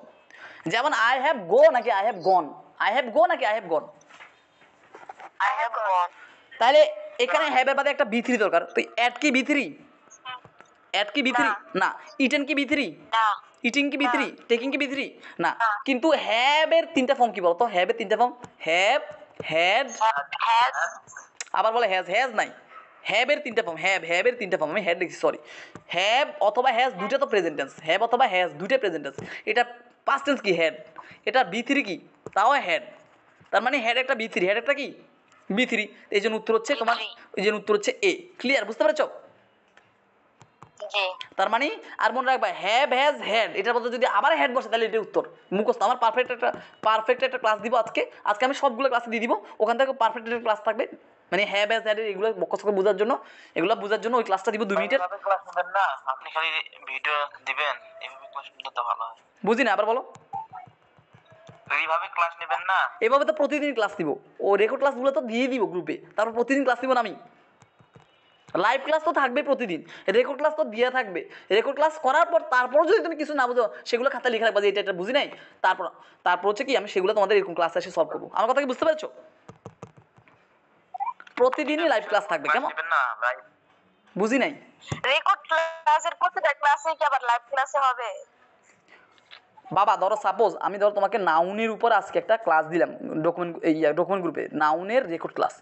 যেমন আই হ্যাভ গো নাকি I have gone, I have go নাকি I have gone. I have gone. তাহলে এখানে হ্যাভের বাদে একটা বি3 দরকার। তো অ্যাড কি বি3? অ্যাড কি বি3? না। ইটেন কি বি3? না। ইটিং কি বি3? টেকিং কি বি3? না। কিন্তু হ্যাভের 3টা ফর্ম কি বলতো? হ্যাভের 3টা ফর্ম, হ্যাভ, হ্যাড, হ্যাজ। আবার বলে হ্যাজ নাই। হ্যাভের 3টা ফর্ম, হ্যাভের 3টা ফর্ম, আমি হ্যাড লিখছি, সরি। হ্যাভ অথবা হ্যাজ দুইটা তো প্রেজেন্ট টেন্স, হ্যাভ অথবা হ্যাজ দুইটা প্রেজেন্ট টেন্স। এটা পাস্ট টেন্স কি? হ্যাড। এটা বি3 কি? তাও হ্যাড। তার মানে হ্যাড একটা বি3, হ্যাড একটা কি? বি3। এই জন্য উত্তর হচ্ছে তোমার, এই জন্য উত্তর হচ্ছে এ। ক্লিয়ার? বুঝতে পেরেছো? জি। তার মানে আর মনে রাখবা, হ্যাভ হ্যাজ হ্যাড, এটার মধ্যে যদি আবার হ্যাড বসে তাহলে এটা উত্তর। মুখস্থ। আমার পারফেক্ট একটা ক্লাস দিব আজকে আমি সবগুলো ক্লাসে দিয়ে দিব, ওখান থেকে পারফেক্ট একটা ক্লাস থাকবে, মানে হ্যাভ হ্যাজ হ্যাড এগুলো মুখস্থ করে বোঝার জন্য, ওই ক্লাসটা দিব 2 মিনিটের। এইভাবে ক্লাস নেবেন না, আপনি খালি ভিডিও দিবেন, এইভাবে ক্লাস নিলে তো ভালো হয়। বুঝি না, আবার বলো। এইভাবে ক্লাস নেবেন না, এভাবে তো প্রতিদিন ক্লাস দিব, ও রেকর্ড ক্লাসগুলো তো দিয়ে দিব গ্রুপে, তারপর প্রতিদিন ক্লাস দিব না আমি। লাইভ ক্লাস তো থাকবে প্রতিদিন, রেকর্ড ক্লাস তো দেওয়া থাকবে। রেকর্ড ক্লাস করার পর তারপর যদি তুমি কিছু না বুঝো সেগুলো খাতা লিখে রাখবা যে এটা বুঝি নাই, তারপর হচ্ছে কি আমি সেগুলো তোমাদের এরকম ক্লাসে এসে সলভ করবো। আমার কথা কি বুঝতে পেরেছো? প্রতিদিনই লাইভ ক্লাস থাকবে। কেমন? নেবেন না ভাই। বুঝি নাই। রেকর্ড ক্লাসের প্রতিটা ক্লাসে কি আবার লাইভ ক্লাসে হবে? বাবা ধরো সাপোজ আমি ধরো তোমাকে নাউনের উপর আজকে একটা ক্লাস দিলাম ডকুমেন্ট গ্রুপে নাউনের রেকর্ড ক্লাস।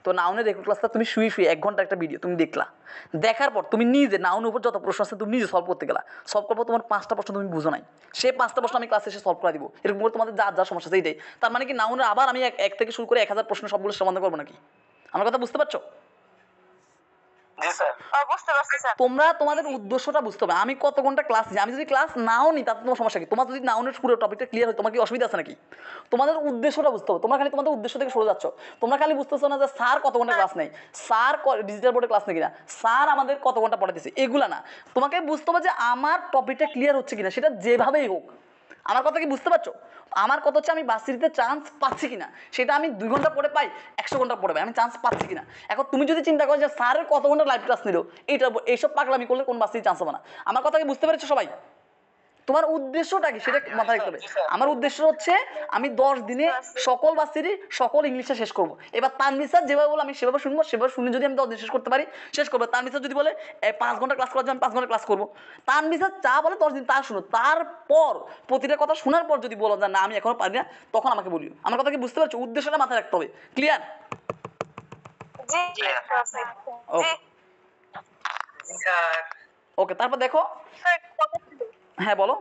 তো নাউনের রেকর্ড ক্লাসটা তুমি শুয়ে 1 ঘন্টা একটা ভিডিও তুমি দেখলা, দেখার পর তুমি নিজে নাউনের উপর যত প্রশ্ন আছে তুমি নিজে সলভ করতে গেলা, সলভ করবো তোমার 5টা প্রশ্ন তুমি বুঝো নাই, সেই 5টা প্রশ্ন আমি ক্লাসে এসে সলভ করে দিব, এরকম করে তোমাদের যা সমস্যা আছে এইটাই। তার মানে কি নাউনের আবার আমি এক থেকে শুরু করে 1000 প্রশ্ন সবগুলো সমাধান করবো নাকি? আমার কথা বুঝতে পারছো? জি স্যার। বুঝতে পারছি স্যার। তোমরা তোমাদের উদ্দেশ্যটা বুঝতে হবে। আমি কত ঘন্টা ক্লাস নিই, আমি যদি ক্লাস নাও নিই তাতে তোমার সমস্যা কি? তোমার যদি নাউনের পুরো টপিকটা ক্লিয়ার হয় তোমার কি অসুবিধা আছে নাকি? তোমাদের উদ্দেশ্যটা বুঝতে হবে। তোমরা খালি তোমাদের উদ্দেশ্য থেকে সরে যাচ্ছ। তোমরা খালি বুঝতেছো না যে স্যার কত ঘন্টা ক্লাস নেই, স্যার ডিজিটাল বোর্ডে ক্লাস নেই কিনা, স্যার আমাদের কত ঘন্টা পড়াতেছে, এগুলা না। তোমাকে বুঝতে হবে যে আমার টপিকটা ক্লিয়ার হচ্ছে কিনা, সেটা যেভাবেই হোক। আমার কথা কি বুঝতে পারছো? আমার কথা হচ্ছে আমি ভার্সিটিতে চান্স পাচ্ছি কিনা, সেটা আমি 2 ঘন্টা পরে পাই 100 ঘন্টা পরে পাই, আমি চান্স পাচ্ছি কিনা। এখন তুমি যদি চিন্তা করো যে স্যারের কত ঘন্টা লাইভ ক্লাস নিল, এইসব পাগলামি করলে কোন ভার্সিটি চান্স হবে না। আমার কথা কি বুঝতে পেরেছো সবাই? তোমার উদ্দেশ্যটা কি সেটা মাথায় রাখতে হবে। আমার উদ্দেশ্য হচ্ছে আমি 10 দিনে সকল ভার্সিটি সকল ইংলিশে শেষ করবো। এবার তানভীর স্যার যেভাবে বলে আমি সেভাবে শুনবো, সেভাবে শুনে যদি আমি 10 দিন শেষ করতে পারি শেষ করবো। তানভীর স্যার যদি বলে 5 ঘন্টা ক্লাস করার জন্য আমি 5 ঘন্টা ক্লাস করবো, তানভীর স্যার যা বলে 10 দিন তা শুনো, তারপর প্রতিটা কথা শোনার পর যদি বলো যে না আমি এখনো পারি না, তখন আমাকে বলিও। আমার কথা কি বুঝতে পারছো? উদ্দেশ্যটা মাথায় রাখতে হবে। ক্লিয়ার? জি জি ওকে স্যার ওকে তারপর দেখো, স্যার কথা ছিল। হ্যাঁ বলো।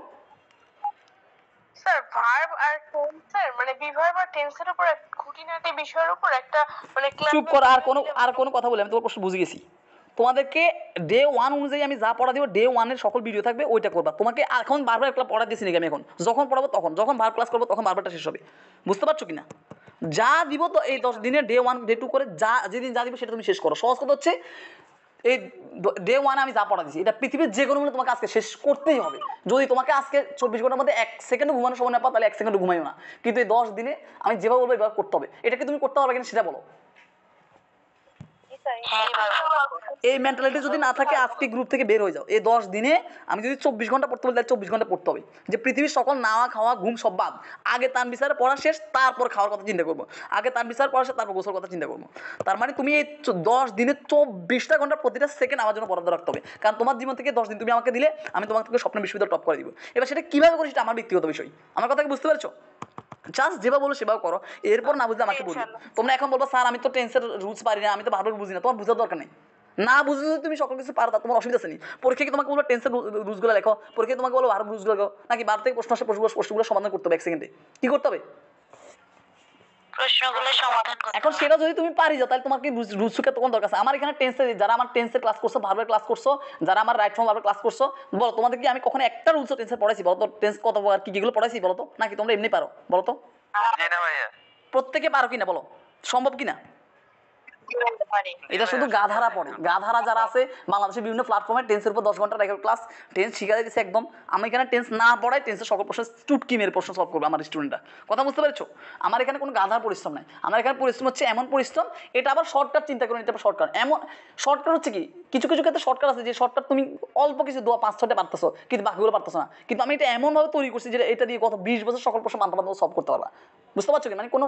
স্যার ভার্ব আর টেন্সের মানে বিভার্ব আর টেন্সের উপর খুঁটিনাটি বিষয়ের উপর একটা মানে চুপ কর, আর কোনো কথা বলি আমি তোমার প্রশ্ন বুঝে গেছি। তোমাদেরকে ডে 1 অনুযায়ী আমি যা পড়া দিব, ডে 1-এর সকল ভিডিও থাকবে, ওইটা করবা। তোমাকে এখন বারবার একটা পড়া দিচ্ছি নাকি আমি? এখন যখন পড়াবো তখন, যখন ভার্ব ক্লাস করবো তখন বারবারটা শেষ হবে। বুঝতে পারছো কিনা? যা দিব তো এই 10 দিনে ডে 1 ডে 2 করে যেদিন যা দিব সেটা তুমি শেষ করো। সহজ কথা হচ্ছে এই ডে 1-এ আমি যা পড়া দিচ্ছি এটা পৃথিবীর যে কোনো মূল্যে তোমাকে আজকে শেষ করতেই হবে। যদি তোমাকে আজকে 24 ঘন্টার মধ্যে 1 সেকেন্ডও ঘুমানোর সময় না পাও তাহলে 1 সেকেন্ডও ঘুমাইও না, কিন্তু এই 10 দিনে আমি যেভাবে বলবো এভাবে করতে হবে। এটা কি তুমি করতে পারবে কিনা সেটা বলো। এই মেন্টালিটি যদি না থাকে আজকে গ্রুপ থেকে বের হয়ে যাও। এই 10 দিনে আমি যদি 24 ঘন্টা পড়তে বলি তাহলে 24 ঘন্টা পড়তে হবে। যে পৃথিবীর সকল নাওয়া খাওয়া ঘুম সব বাদ, আগে তানভীর স্যারের পড়া শেষ তারপর খাওয়ার কথা চিন্তা করবো, আগে তানভীর স্যার পড়া শেষ তারপর গোসল কথা চিন্তা করবো। তার মানে তুমি এই 10 দিনে 24টা ঘন্টা প্রতিটা সেকেন্ড আমার জন্য বরাদ্দ রাখতে হবে। কারণ তোমার জীবন থেকে 10 দিন তুমি আমাকে দিলে, আমি তোমাকে স্বপ্ন বিশ্ববিদ্যালয় টপ করে দিব। এবার সেটা কীভাবে করি সেটা আমার ব্যক্তিগত বিষয়। আমার কথা কি বুঝতে পারছো? জাস্ট যেভাবে বলো সেভাবে করো, এরপর না বুঝলে আমাকে বলো। তোমরা এখন বলবো স্যার আমি তো টেন্সের রুলস পারি না, আমি তো ভালোভাবে বুঝি না। তোমার বোঝার দরকার নেই। না বুঝে যদি তুমি সকল কিছু পারো তোমার অসুবিধা আছে নি। পরীক্ষা কি তোমাকে বলবো টেন্সের রুলসগুলো লেখো, পরীক্ষা তোমাকে বলবো ভালো রুলসগুলো লেখো, নাকি বার থেকে প্রশ্ন আসে প্রশ্নগুলো সমাধান করতে হবে 1 সেকেন্ডে? কি করতে হবে? প্রশ্নগুলো সমাধান করতে এখন সেটা যদি তুমি পারি যাও তাহলে তোমার কি রুলস শিখার তখন দরকার আছে? আমার এখানে টেন্সে যারা আমার টেন্সের ক্লাস করছো, ভার্বের ক্লাস করছো, যারা আমার রাইট ফর্ম ভার্বের ক্লাস করছো, বলো তোমাদের কি আমি কখনো একটা রুলস টেন্সে পড়াইছি? বলো তো টেন্স কত কি কিগুলো পড়াইছি বলো তো, নাকি তোমরা এমনি পারো বলো তো? জি না ভাইয়া। প্রত্যেকে পারো কিনা বলো, সম্ভব কিনা? এটা শুধু গাধারা পড়ে। গাধারা যারা আছে বাংলাদেশের বিভিন্ন প্ল্যাটফর্মে টেন্সের উপর 10 ঘন্টা রেকর্ড ক্লাস টেন্স শিখা দিচ্ছে একদম। আমি এখানে টেন্স না পড়াই টেন্সের সকল প্রশ্ন চুটকি মেরে প্রশ্ন সলভ করবে আমার স্টুডেন্টরা। কথা বুঝতে পেরেছো? আমার এখানে কোনো গাধার পরিশ্রম নাই। আমার এখানে পরিশ্রম হচ্ছে এমন পরিশ্রম, এটা আবার শর্টকাট চিন্তা করুন। এটা শর্টকাট এমন শর্টকাট হচ্ছে কি, কিছু কিছু ক্ষেত্রে শর্টকাট আছে যে শর্টকাট তুমি অল্প কিছু 5-6টা পারতেছো কিন্তু বাকিগুলো পারতেছো না। কিন্তু আমি এটা এমনভাবে তৈরি করছি যে এটা দিয়ে গত 20 বছর সকল প্রশ্ন মানতে সলভ করতে পারবা। বুঝতে পারছো কি? মানে কোনো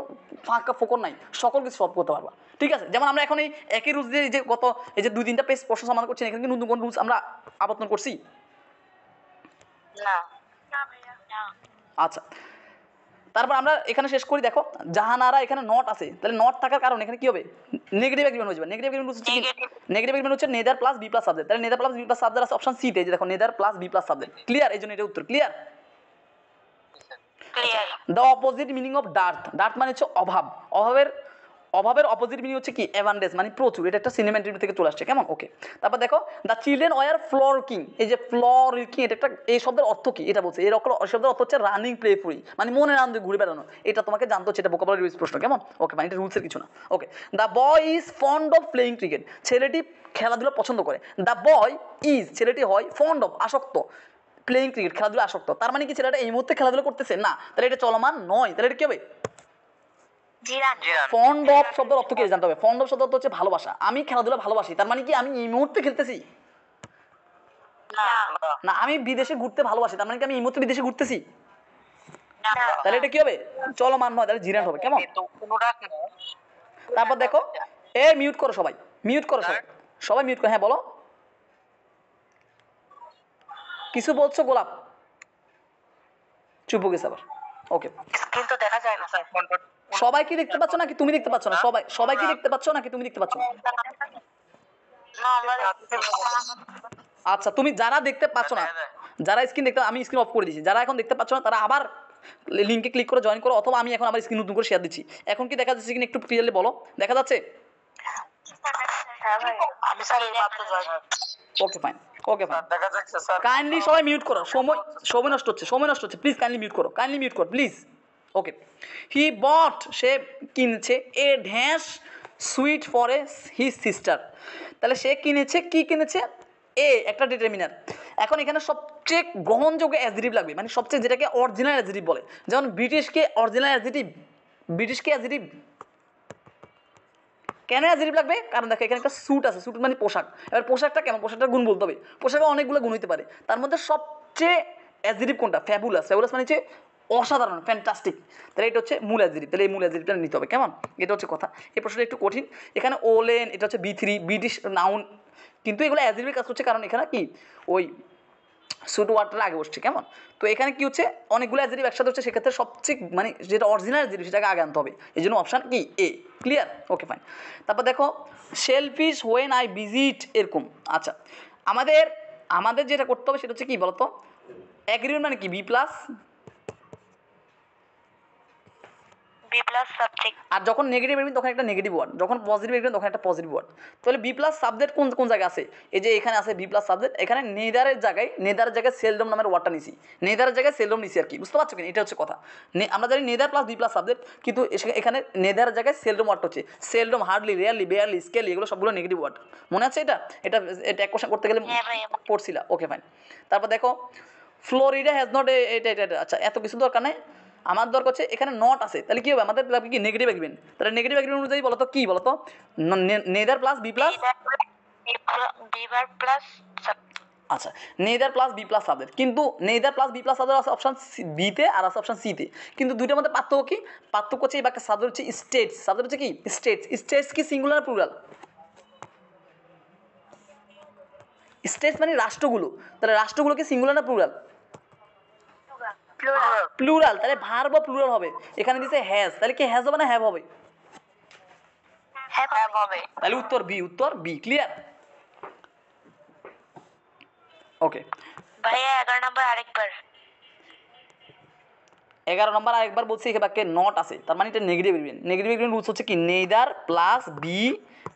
ফাঁকা ফোকর নাই, সকল কিছু সলভ করতে পারবা। ঠিক আছে, যেমন আমরা এখন এই একই রুলস দিয়ে যে গত এই যে 2-3টা পেজ প্রশ্ন সমাধান করছি, এখানে কি নতুন কোন রুলস আমরা আবর্তন করছি? না আচ্ছা, তারপর আমরা এখানে শেষ করি। দেখো জাহানারা এখানে নট আছে, তাহলে নট থাকার কারণে এখানে কি হবে? নেগেটিভ এগ্রিমেন্ট হয়ে যাবে। নেগেটিভ এগ্রিমেন্ট হচ্ছে কি? নেগেটিভ এগ্রিমেন্ট হচ্ছে neither plus B plus subject. তাহলে neither plus B plus subject আছে অপশন সি তে, যে দেখো neither plus B plus subject. Clear? এই জন্য এটা উত্তর ক্লিয়ার। Clear. The opposite meaning of dearth. Dearth মানে হচ্ছে অভাব। অভাবের অপোজিট মিনিং হচ্ছে কি? অ্যাবান্ডেন্স মানে প্রচুর। এটা একটা সিনেমেন্টের থেকে চলে আসছে, কেমন? ওকে, তারপর দেখো দ্য চিলড্রেন ওয়ার ফ্লোরকিং। এই যে ফ্লোরকিং এটা একটা, এই শব্দের অর্থ কি এটা বলছে। এই শব্দের অর্থ হচ্ছে রানিং প্লেফুলি, মানে মনের আনন্দে ঘুরে বেড়ানো। এটা তোমাকে জানতে হচ্ছে, এটা ভোকাবুলারি প্রশ্ন, কেমন? ওকে, মানে এটা রুলসের কিছু না। Okay, the boy is fond of playing cricket. ছেলেটি খেলাধুলা পছন্দ করে। দ্য বয় ইজ ছেলেটি হয়, ফন্ড অফ আসক্ত, প্লেয়িং ক্রিকেট খেলাধুলা আসক্ত। তার মানে কি ছেলেটা এই মুহূর্তে খেলাধুলা করতেছে না, তাহলে এটা চলমান নয়। তাহলে এটা কি হবে? জিরান। ফন্ড অফ শব্দের অর্থ কি জানতে হবে। ফন্ড অফ শব্দের অর্থ হচ্ছে ভালোবাসা। আমি খেলাধুলা ভালোবাসি, তার মানে কি আমি এই মুহূর্তে খেলতেছি না। আমি বিদেশে ঘুরতে ভালোবাসি, তার মানে কি আমি এই মুহূর্তে বিদেশে ঘুরতেছি? তাহলে এটা কি হবে? চলমান নয়, তাহলে জিরান হবে, কেমন? তারপর দেখো মিউট করো সবাই, মিউট করো সবাই, সবাই মিউট করো। হ্যাঁ বলো, কিছু বলছো গোলাপ? চুপ হয়ে গেছে আবার। ওকে, স্ক্রিন তো দেখা যায় না স্যার। সবাই কি দেখতে পাচ্ছ নাকি তুমি দেখতে পাচ্ছ না? সবাই কি দেখতে পাচ্ছ নাকি তুমি দেখতে পাচ্ছ না? না আমরা আচ্ছা, তুমি যারা দেখতে পাচ্ছ না, যারা স্ক্রিন দেখতে, আমি স্ক্রিন অফ করে দিয়েছি, যারা এখন দেখতে পাচ্ছ না তারা আবার লিঙ্কে ক্লিক করে জয়েন করো, অথবা আমি এখন আবার স্ক্রিন নতুন করে শেয়ার দিচ্ছি। এখন কি দেখা যাচ্ছে কিনা একটু ক্লিয়ারলি বলো, দেখা যাচ্ছে? হ্যাঁ ভাই আমি স্যার এই মাত্র join. Okay fine, okay fine. দেখা যাচ্ছে স্যার। কাইন্ডলি সবাই মিউট করো, সময় নষ্ট হচ্ছে, প্লিজ কাইন্ডলি মিউট করো প্লিজ। ওকে, হি বট, সে কিনেছে a dozen sweet for a his sister. তাহলে সে কিনেছে, কি কিনেছে? এ একটা ডিটারমিনার। এখন এখানে সবচেয়ে গ্রহণযোগ্য অ্যাডজেক্টিভ লাগবে, মানে সবচেয়ে যেটাকে অরিজিনাল অ্যাডজেক্টিভ বলে, যেমন ব্রিটিশকে অরিজিনাল অ্যাডজেক্টিভ, ব্রিটিশকে অ্যাডজেক্টিভ কেন অ্যাডজেক্টিভ লাগবে? কারণ দেখো এখানে একটা স্যুট আছে, স্যুট মানে পোশাক। এবার পোশাকটা কেমন, পোশাকটার গুণ বলতে হবে। পোশাকে অনেকগুলো গুণ হতে পারে, তার মধ্যে সবচেয়ে অ্যাডজেক্টিভ কোনটা? ফ্যাবুলাস। ফ্যাবুলাস মানে হচ্ছে অসাধারণ, ফ্যান্টাস্টিক। তাহলে এটা হচ্ছে মূল অ্যাডজেক্টিভ, তাহলে এই মূল অ্যাডজেক্টিভটা নিতে হবে, কেমন? এটা হচ্ছে কথা। এই প্রশ্নটা একটু কঠিন। এখানে ওলেন, এটা হচ্ছে B3 ব্রিটিশ নাউন, কিন্তু এগুলো অ্যাডজেক্টিভের কাজ করছে, কারণ এখানে কি ওই স্যুট ওয়ার্ডটার আগে বসছে, কেমন? তো এখানে কি হচ্ছে, অনেকগুলো অ্যাডজেক্টিভ একসাথে হচ্ছে, সেক্ষেত্রে সবচেয়ে মানে যেটা অরিজিনাল অ্যাডজেক্টিভ সেটাকে আগে আনতে হবে, এই জন্য অপশান কি এ। ক্লিয়ার? ওকে ফাইন। তারপর দেখো শেলফিশ হোয়েন আই ভিজিট, এরকম। আচ্ছা, আমাদের যেটা করতে হবে সেটা হচ্ছে কি বলতো, অ্যাগ্রিমেন্ট মানে কি? B+, B plus subject. আর যখন নেগেটিভ এলিমেন্ট তখন একটা নেগেটিভ ওয়ার্ড, যখন পজিটিভ এলিমেন্ট তখন একটা পজিটিভ ওয়ার্ড। তাহলে B+ সাবজেক্ট কোন কোন জায়গায় আছে? এই যে এখানে আছে B+ সাবজেক্ট, এখানে নেদারের জায়গায় সেলডম নামের ওয়ার্ডটা নিছি, নেদারের জায়গায় সেলডম নিছি আর কি, বুঝতে পারছো কিনা? এটা হচ্ছে কথা। আমরা জানি নেদার প্লাস B+ সাবজেক্ট, কিন্তু এখানে নেদারের জায়গায় সেলডম ওয়ার্ডটা হচ্ছে। Seldom, hardly, rarely, barely, scaly, এগুলো সবগুলো নেগেটিভ ওয়ার্ড। মনে আছে এটা? এটা এটা এক কোশ্চেন করতে গেলে পড়ছিলা। ওকে ফাইন। তারপর দেখো ফ্লোরিডা হ্যাজ নট, এটা আচ্ছা, এত কিছু দরকার নেই, আমার দরকার হচ্ছে এখানে নট আছে, তাহলে কী হবে? আমাদের লাগবে কি? Negative agreement. তাহলে নেগেটিভ এগ্রিমেন্ট অনুযায়ী বলো তো কী বলো তো? নেদার প্লাস B+, বিভার প্লাস আচ্ছা, নেদার প্লাস B+ সাবজেক্ট, কিন্তু নেদার প্লাস B+ সাবজেক্ট আছে অপশান বিতে আর আছে অপশান সিতে, কিন্তু দুইটার মধ্যে পার্থক্য কি? পার্থক্য হচ্ছে এই বাক্যের সাবজেক্ট হচ্ছে স্টেটস, সাবজেক্ট হচ্ছে কি? স্টেটস কি সিঙ্গুলার প্লুরাল? স্টেটস মানে রাষ্ট্রগুলো, তাহলে রাষ্ট্রগুলো কি সিঙ্গুলার না প্লুরাল? প্লুরাল। তাহলে ভার্ব বা প্লুরাল হবে। এখানে দিছে হ্যাজ, তাহলে কি হ্যাজ হবে না হ্যাভ হবে? হ্যাভ হবে। তাহলে উত্তর বি। ক্লিয়ার? ওকে, ভাইয়া 11 নাম্বার আরেকবার। 11 নম্বর আরেকবার বলছি, এই বাক্যে নট আছে, তার মানে এটা negative agreement. Negative agreement rules হচ্ছে কি? নেদার প্লাস বি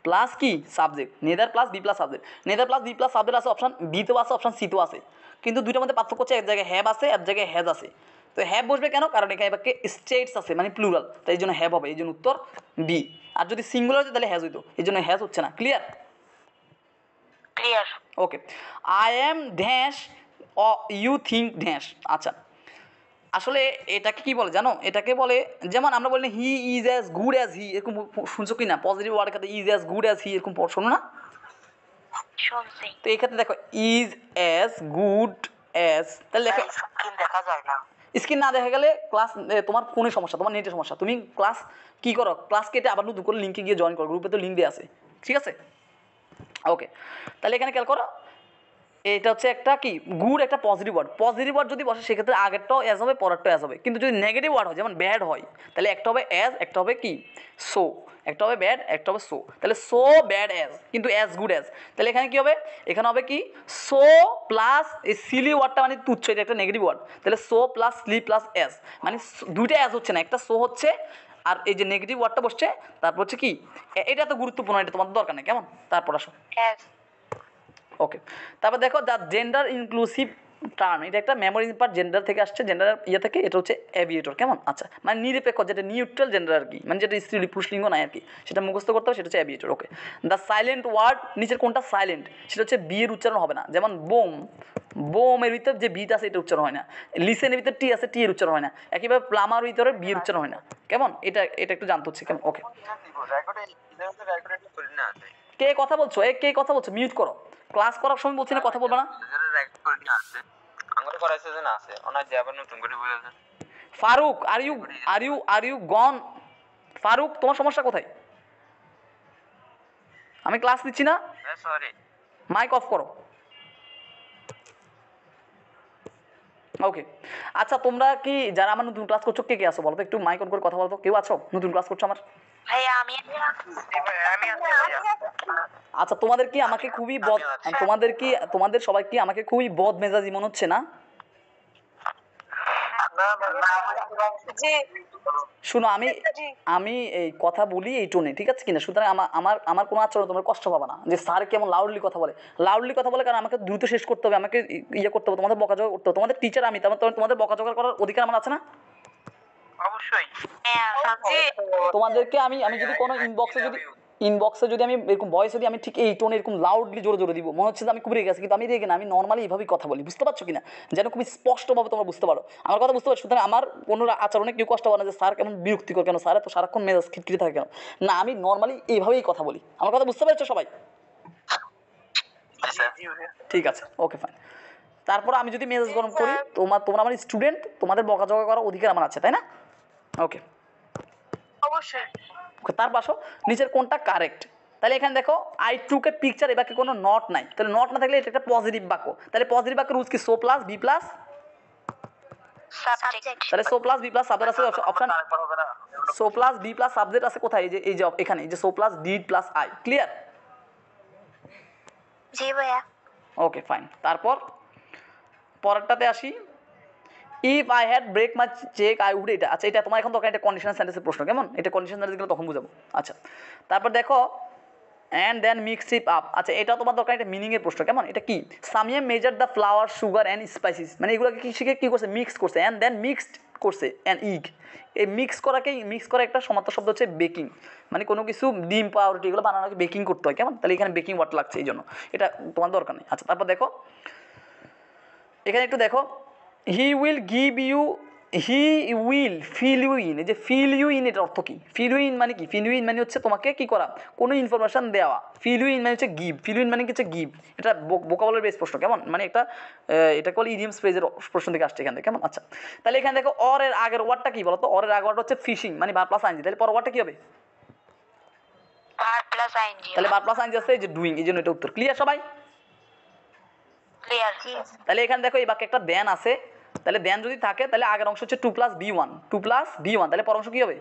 প্লাস কি subject, neither plus B+ subject. Neither plus B+ subject আছে অপশান বিতেও আছে, অপশান সিতেও আছে, কিন্তু দুইটার মধ্যে পার্থক্য হচ্ছে এক জায়গায় হ্যাভ আছে, এক জায়গায় হ্যাজ আছে। তো হ্যাভ বসবে কেন? কারণ এখানে বাক্যে স্টেটস আছে, মানে প্লুরাল, তাই এই জন্য হ্যাভ হবে, এই জন্য উত্তর বি। আর যদি সিঙ্গুলার হতো তাহলে হ্যাজ হইতো, এই জন্য হ্যাজ হচ্ছে না। Clear? Clear. Okay, I am dash you think dash. আচ্ছা, আসলে এটাকে কি বলে জানো? এটাকে বলে, যেমন আমরা বলি he is as good as he, এরকম শুনছো কি না? পজিটিভ ওয়ার্ডের ক্ষেত্রে is as good as he, এরকম শোনো না? শুনছি। তো এই ক্ষেত্রে দেখো ইজ অ্যাজ গুড অ্যাজ, তাহলে দেখো স্ক্রিন দেখা যায় না। স্ক্রিন না দেখা গেলে ক্লাস, তোমার ফোনের সমস্যা, তোমার নেটের সমস্যা, তুমি ক্লাস কী করো, ক্লাস কেটে আবার নতুন করে লিঙ্কে গিয়ে জয়েন করো, গ্রুপে তো লিঙ্ক দেওয়া আছে, ঠিক আছে? ওকে, তাহলে এখানে খেয়াল করো, এটা হচ্ছে একটা কি গুড, একটা পজিটিভ ওয়ার্ড যদি বসে সেক্ষেত্রে আগেরটাও অ্যাজ হবে, পরেরটাও অ্যাজ হবে, কিন্তু যদি নেগেটিভ ওয়ার্ড হয় যেমন ব্যাড হয়, তাহলে একটা হবে অ্যাজ, একটা হবে কি সো, একটা হবে ব্যাড, একটা হবে সো। তাহলে সো ব্যাড অ্যাজ, কিন্তু অ্যাজ গুড অ্যাজ, তাহলে এখানে কী হবে? এখানে হবে কি সো প্লাস এই সিলি ওয়ার্ডটা মানে তুচ্ছ, এটা একটা নেগেটিভ ওয়ার্ড, তাহলে সো প্লাস স্লি প্লাস অ্যাজ, মানে দুইটা অ্যাজ হচ্ছে না, একটা সো হচ্ছে, আর এই যে নেগেটিভ ওয়ার্ডটা বসছে, তারপর হচ্ছে কি, এটা তো গুরুত্বপূর্ণ, এটা তোমার দরকার নেই, কেমন? তারপর আসো। হ্যাজ। ওকে, তারপর দেখো দ্য জেন্ডার ইনক্লুসিভ টার্ম, এটা একটা মেমোরি পার্ট, জেন্ডার থেকে আসছে, জেন্ডার ইয়ে থেকে, এটা হচ্ছে অ্যাভিয়েটর, কেমন? আচ্ছা, মানে নিরপেক্ষ, যেটা নিউট্রাল জেন্ডার আর কি, মানে যেটা স্ত্রী পুরুষলিঙ্গ নাই আর কি, সেটা মুখস্থ করতে হবে, সেটা হচ্ছে aviator. Okay, the silent word, নিচের কোনটা সাইলেন্ট? সেটা হচ্ছে বি এর উচ্চারণ হবে না, যেমন বোমের ভিতর যে বিটা আছে এটা উচ্চারণ হয় না, লিসেনের ভিতর টি আছে টি এর উচ্চারণ হয় না, একইভাবে প্লামার ভিতরে বি এর উচ্চারণ হয় না, কেমন? এটা একটু জানতে হচ্ছে, কেমন? ওকে, কে কথা বলছো? কে কথা বলছো? মিউট করো, ক্লাস করার সময় বলছি না কথা বলবে না। Farooq, are you gone? Farooq, তোমার সমস্যা কোথায়? আমি ক্লাস নিচ্ছি না, সরি। মাইক অফ করো। ওকে, আচ্ছা তোমরা কি যারা আমার নতুন ক্লাস করছো কে কে আছো বলো তো, একটু মাইক অন করে কথা বলো তো, কেউ আছো নতুন ক্লাস করছো আমার? ভাইয়া আমি আচ্ছা তোমাদের কি আমাকে খুবই বদ, তোমাদের কি তোমাদের সবাই কি আমাকে খুবই বদ মেজাজি মনে হচ্ছে না? জি শুনো আমি জি আমি এই কথা বলি এই টোনে, ঠিক আছে কিনা? সুতরাং আমার আমার আমার কোনো আচরণ তোমরা কষ্ট পাবে না যে স্যার কেমন লাউডলি কথা বলে। লাউডলি কথা বলে কারণ আমাকে দ্রুত শেষ করতে হবে, আমাকে ইয়ে করতে হবে, তোমাদের বকাঝকা করতে হবে। তোমাদের টিচার আমি, তোমাদের বকাঝকা করার অধিকার আমার আছে না? অবশ্যই। জি তোমাদেরকে আমি আমি যদি কোনো ইনবক্সে যদি আমি এরকম ভয়েস যদি আমি ঠিক এই টোনে এরকম লাউডলি জোরে জোরে দিব, মনে হচ্ছে যে আমি খুব রেগে আছি, কিন্তু আমি রেগে না, আমি নর্মালি এইভাবেই কথা বলি, বুঝতে পারছো কিনা? যেন খুবই স্পষ্টভাবে তোমরা বুঝতে পারো আমার কথা, বুঝতে পারছো? সুতরাং আমার কোনো আচরণে কেউ কষ্ট পাবে না যে স্যার কেমন বিরক্তিকর, কেন স্যার তো সারাক্ষণ মেজাজ খিটখিটে থাকে কেন, না আমি নর্মালি এইভাবেই কথা বলি। আমার কথা বুঝতে পারছো সবাই? জি স্যার। ঠিক আছে, ওকে ফাইন। তারপর আমি যদি মেজাজ গরম করি, তোমরা আমার স্টুডেন্ট, তোমাদের বকাঝকা করার অধিকার আমার আছে, তাই না? ওকে, অবশ্যই তার পাশে নিচের কোনটা কারেক্ট? তাহলে এখানে দেখো আই টুক এ পিকচার, এবার কোনো নট নাই, তাহলে নট না থাকলে এটা একটা পজিটিভ বাক্য। তাহলে পজিটিভ বাক্য রুজ কি? So plus B plus, subject তাহলে so plus B plus subject আছে অপশন, তারপর হবে না। So plus B plus subject আছে কোথায়? এই যে এখানে, এই যে so plus did plus I. Clear? জি ভাইয়া ওকে ফাইন। তারপর পরেরটাতে আসি, if I had break my check I would, এটা আচ্ছা এটা তোমার এখন দরকার, এটা কন্ডিশনাল সেন্টেন্সের প্রশ্ন, কেমন? এটা কন্ডিশনাল সেন্টেন্সগুলো তখন বুঝাবো। আচ্ছা তারপর দেখো and then mix it up, আচ্ছা এটা তোমার দরকার, এটা মিনিংয়ের প্রশ্ন, কেমন? এটা কি? Samia measure the flower sugar and spices, মানে এগুলোকে কি শিখে কী করছে? মিক্স করছে। অ্যান্ড দেন মিক্সড করছে অ্যান্ড ইগ, এই মিক্স করা একটা সমার্থক শব্দ হচ্ছে বেকিং, মানে কোনো কিছু ডিম পাউরুটি এগুলো বানানোকে বেকিং করতে হয়, কেমন? তাহলে এখানে বেকিং ওয়াটার লাগছে, এই জন্য এটা তোমার দরকার নেই। আচ্ছা তারপর দেখো এখানে একটু দেখো, he will give you, he will fill you in, এই যে ফিল ইউ ইন এটার অর্থ কী? ফিল ইউ ইন মানে কি? ফিল ইউ ইন মানে হচ্ছে তোমাকে কী করা? কোনো ইনফরমেশান দেওয়া। ফিল ইউ ইন মানে হচ্ছে গিভ, ফিল ইউ ইন মানে কি হচ্ছে গিভ। এটা ভোকাবুলারি বেস প্রশ্ন, কেমন? মানে একটা এটা বলে ইডিয়ামস ফ্রেজের প্রশ্ন থেকে আসছে এখান থেকে, কেমন? আচ্ছা তাহলে এখানে দেখো অর এর আগের ওয়ার্ডটা কী বলো তো? অর এর আগের ওয়ার্ড হচ্ছে ফিশিং, মানে ভার প্লাস আইনজি, তাহলে পর ওয়ার্ডটা কী হবে? ভার প্লাস আইএনজি তাহলে ভার প্লাস আইনজি আছে এই যে ডুইং, এই জন্য এটা উত্তর। ক্লিয়ার সবাই? ক্লিয়ার জি তাহলে এখানে দেখো এই বাক্যে একটা দেন আছে, তাহলে দেন যদি থাকে তাহলে আগের অংশ হচ্ছে two plus B one, two plus B one, তাহলে পর অংশ কী হবে?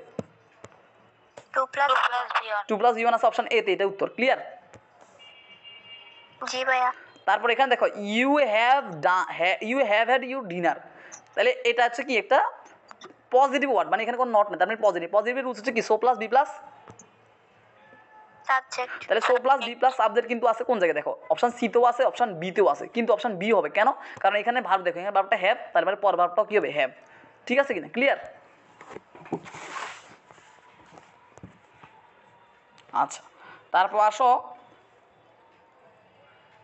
2 plus B one two plus B one আছে অপশন এ তে, এটা উত্তর। ক্লিয়ার? জি ভাইয়া তারপর এখানে দেখো you have had you dinner, তাহলে এটা হচ্ছে কি একটা পজিটিভ ওয়ার্ড, মানে এখানে কোনো নট নেই, তার মানে পজিটিভ। পজিটিভের রুলস হচ্ছে কি? So plus B plus, subject তাহলে so plus B plus subject কিন্তু আছে কোন জায়গায়? দেখো অপশন সিতেও আছে, অপশন বিতেও আছে, কিন্তু অপশন বি হবে কেন? কারণ এখানে ভার্ব, দেখো এখানে ভার্বটা হ্যাভ, তারপরে পর ভার্বটাও কী হবে? হ্যাভ। ঠিক আছে কিনা? ক্লিয়ার? আচ্ছা তারপর আসো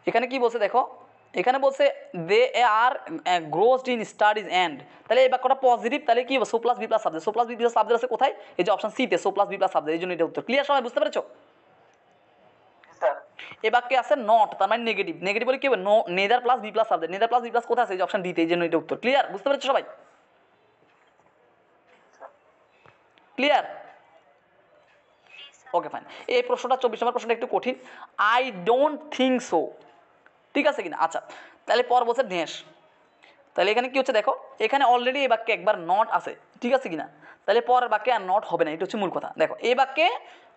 এখানে কি বলছে দেখো, এখানে বলছে they are grossed in studies and, তাহলে এই বাক্যটা পজিটিভ, তাহলে কি হবে? So plus B plus subject, so plus B plus subject আছে কোথায়? এই যে অপশন সিতে, so plus B plus subject, এই জন্য এটা উত্তর। ক্লিয়ার সবাই? বুঝতে পেরেছো? এ বাক্যে আছে নট, তার মানে নেগেটিভ। নেগেটিভ বলে কি হবে? No, neither plus B plus subject, neither plus B plus কোথায় আছে? এই যে অপশন ডিতে, এই জন্য এটা উত্তর। ক্লিয়ার? বুঝতে পেরেছো সবাই? ক্লিয়ার? Okay fine. এই প্রশ্নটা 24 নম্বর প্রশ্নটা একটু কঠিন, আই ডোন্ট থিঙ্ক সো, ঠিক আছে কিনা? আচ্ছা তাহলে পর বলছে নেশ, তাহলে এখানে কি হচ্ছে দেখো, এখানে অলরেডি এই বাক্যে একবার নট আছে, ঠিক আছে কিনা? তাহলে পরের বাক্যে আর নট হবে না, এটা হচ্ছে মূল কথা। দেখো এই বাক্যে